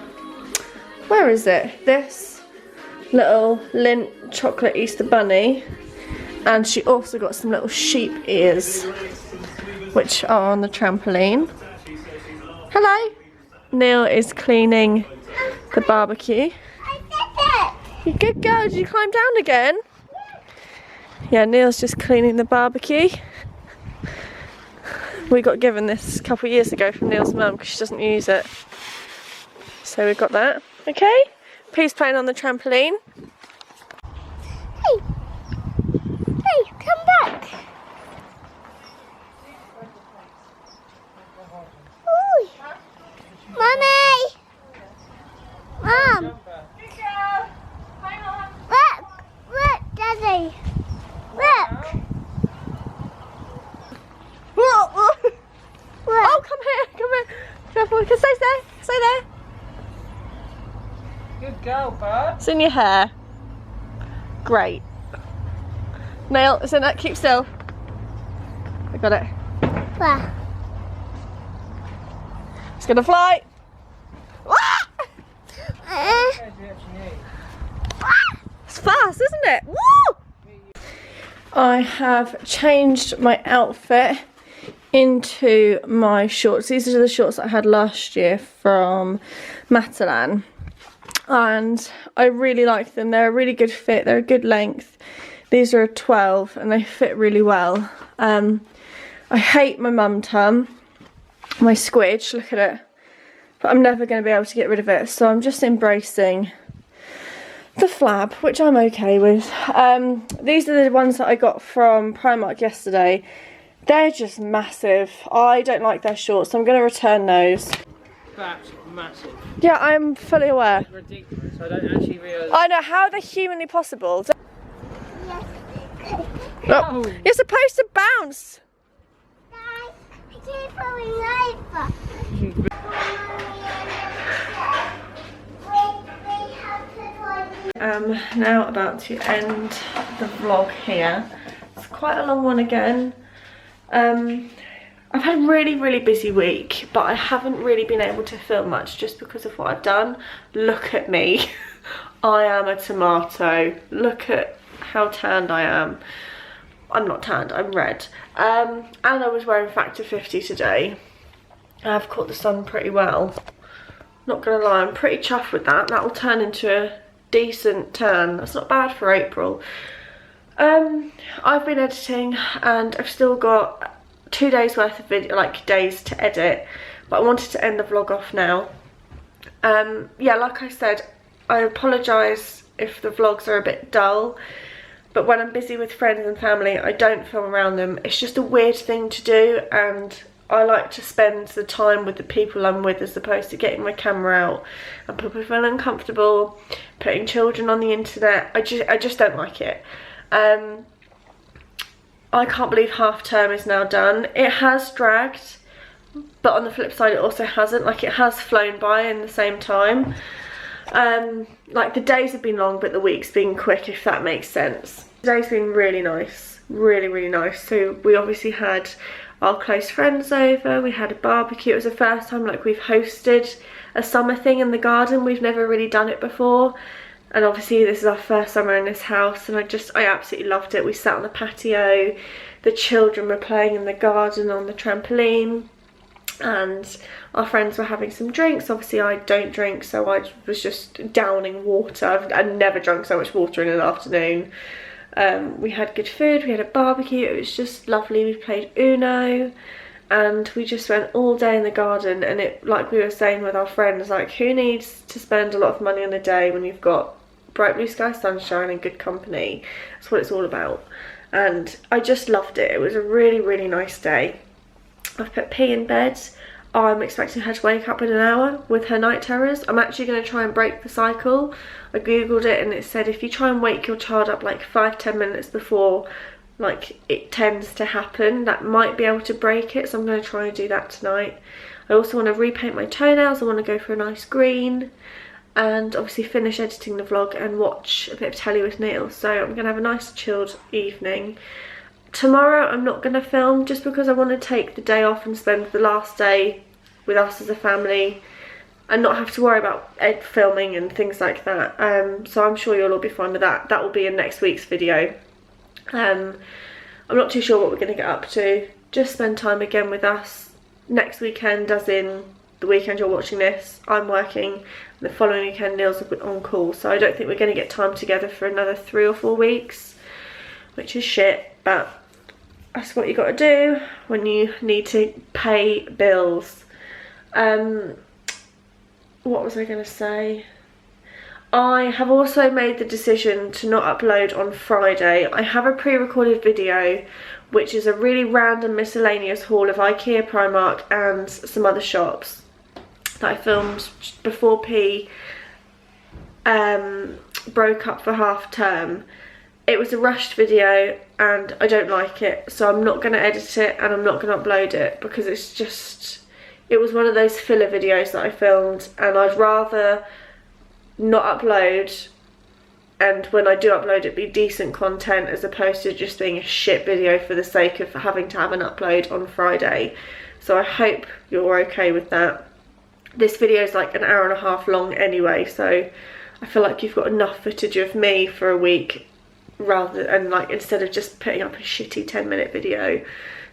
where is it? This little Lindt chocolate Easter bunny. And she also got some little sheep ears, which are on the trampoline. Hello. Neil is cleaning the barbecue. I did it. You good girl, did you climb down again? Yeah, Neil's just cleaning the barbecue. We got given this a couple of years ago from Neil's mum because she doesn't use it. So we've got that. Okay, Pea's playing on the trampoline. Hey. Hey, come back. Ooh. Mummy. Mom. Look, Daddy. Look. Oh, come here. Careful, stay there. Good girl, bud. It's in your hair. Great. Nail, isn't it? Keep still. I got it. Where? It's gonna fly. It's fast, isn't it? Woo! I have changed my outfit into my shorts. These are the shorts that I had last year from Matalan, and I really like them. They're a really good fit, they're a good length. These are a 12 and they fit really well. I hate my mum tum, my squidge, look at it, but I'm never going to be able to get rid of it, so I'm just embracing the flab, which I'm okay with. These are the ones that I got from Primark yesterday. They're just massive. I don't like their shorts, so I'm going to return those. That's massive. Yeah, I'm fully aware. It's ridiculous. I don't actually realise. I know, how are they humanly possible? Yes. Oh, you're supposed to bounce. Guys, I keep falling over. Now about to end the vlog here. It's quite a long one again. I've had a really busy week, but I haven't really been able to film much just because of what I've done. Look at me. I am a tomato. Look at how tanned I am. I'm not tanned, I'm red. And I was wearing Factor 50 today. I've caught the sun pretty well. Not gonna lie, I'm pretty chuffed with that. That will turn into a decent tan. That's not bad for April. I've been editing and I've still got 2 days worth of video, like days to edit, but I wanted to end the vlog off now. Yeah, like I said, I apologise if the vlogs are a bit dull, but when I'm busy with friends and family, I don't film around them. It's just a weird thing to do, and I like to spend the time with the people I'm with as opposed to getting my camera out and people feel uncomfortable, putting children on the internet. I just don't like it. I can't believe half term is now done. It has dragged, but on the flip side it also hasn't. Like, it has flown by in the same time. Like, the days have been long but the week's been quick, if that makes sense. Today's been really nice, really nice. So we obviously had our close friends over, we had a barbecue. It was the first time like we've hosted a summer thing in the garden. We've never really done it before, and obviously this is our first summer in this house, and I absolutely loved it. We sat on the patio, the children were playing in the garden on the trampoline, and our friends were having some drinks. Obviously I don't drink, so I was just downing water. I've never drunk so much water in an afternoon. We had good food, we had a barbecue, it was just lovely. We played Uno and we just went all day in the garden, and it, like we were saying with our friends, like, who needs to spend a lot of money on a day when you've got bright blue sky, sunshine and good company? That's what it's all about. And I just loved it. It was a really nice day. I've put P in bed. I'm expecting her to wake up in an hour with her night terrors. I'm actually going to try and break the cycle. I googled it and it said if you try and wake your child up like 5-10 minutes before like it tends to happen, that might be able to break it. So I'm going to try and do that tonight. I also want to repaint my toenails. I want to go for a nice green, and obviously finish editing the vlog and watch a bit of telly with Neil. So I'm going to have a nice chilled evening. Tomorrow I'm not going to film just because I want to take the day off and spend the last day with us as a family and not have to worry about filming and things like that. So I'm sure you'll all be fine with that. That will be in next week's video. I'm not too sure what we're going to get up to. Just spend time again with us. Next weekend, as in the weekend you're watching this, I'm working, and the following weekend Neil's on call, so I don't think we're going to get time together for another 3 or 4 weeks, which is shit, but that's what you got to do when you need to pay bills. What was I going to say? I have also made the decision to not upload on Friday. I have a pre-recorded video which is a really random miscellaneous haul of IKEA, Primark and some other shops that I filmed before P broke up for half term. It was a rushed video and I don't like it, so I'm not going to edit it and I'm not going to upload it because it's just, it was one of those filler videos that I filmed, and I'd rather not upload and when I do upload it be decent content as opposed to just being a shit video for the sake of having to have an upload on Friday. So I hope you're okay with that. This video is like an hour and a half long anyway, so I feel like you've got enough footage of me for a week rather than like instead of just putting up a shitty 10-minute video.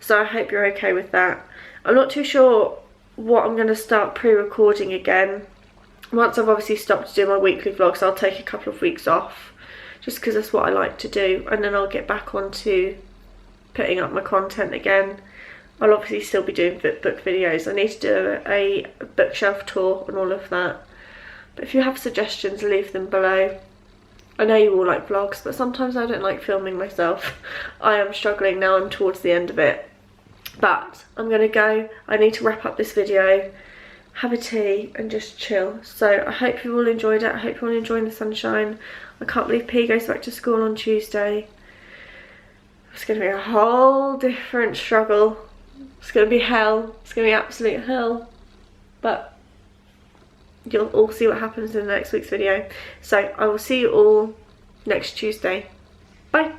So I hope you're okay with that. I'm not too sure what I'm going to start pre-recording again. Once I've obviously stopped doing my weekly vlogs, I'll take a couple of weeks off just because that's what I like to do, and then I'll get back onto putting up my content again. I'll obviously still be doing book videos. I need to do a bookshelf tour and all of that. But if you have suggestions, leave them below. I know you all like vlogs, but sometimes I don't like filming myself. I am struggling now, I'm towards the end of it. But I'm gonna go, I need to wrap up this video, have a tea and just chill. So I hope you all enjoyed it. I hope you're all enjoying the sunshine. I can't believe P goes back to school on Tuesday. It's gonna be a whole different struggle. It's gonna be hell. It's gonna be absolute hell. But you'll all see what happens in the next week's video. So I will see you all next Tuesday. Bye.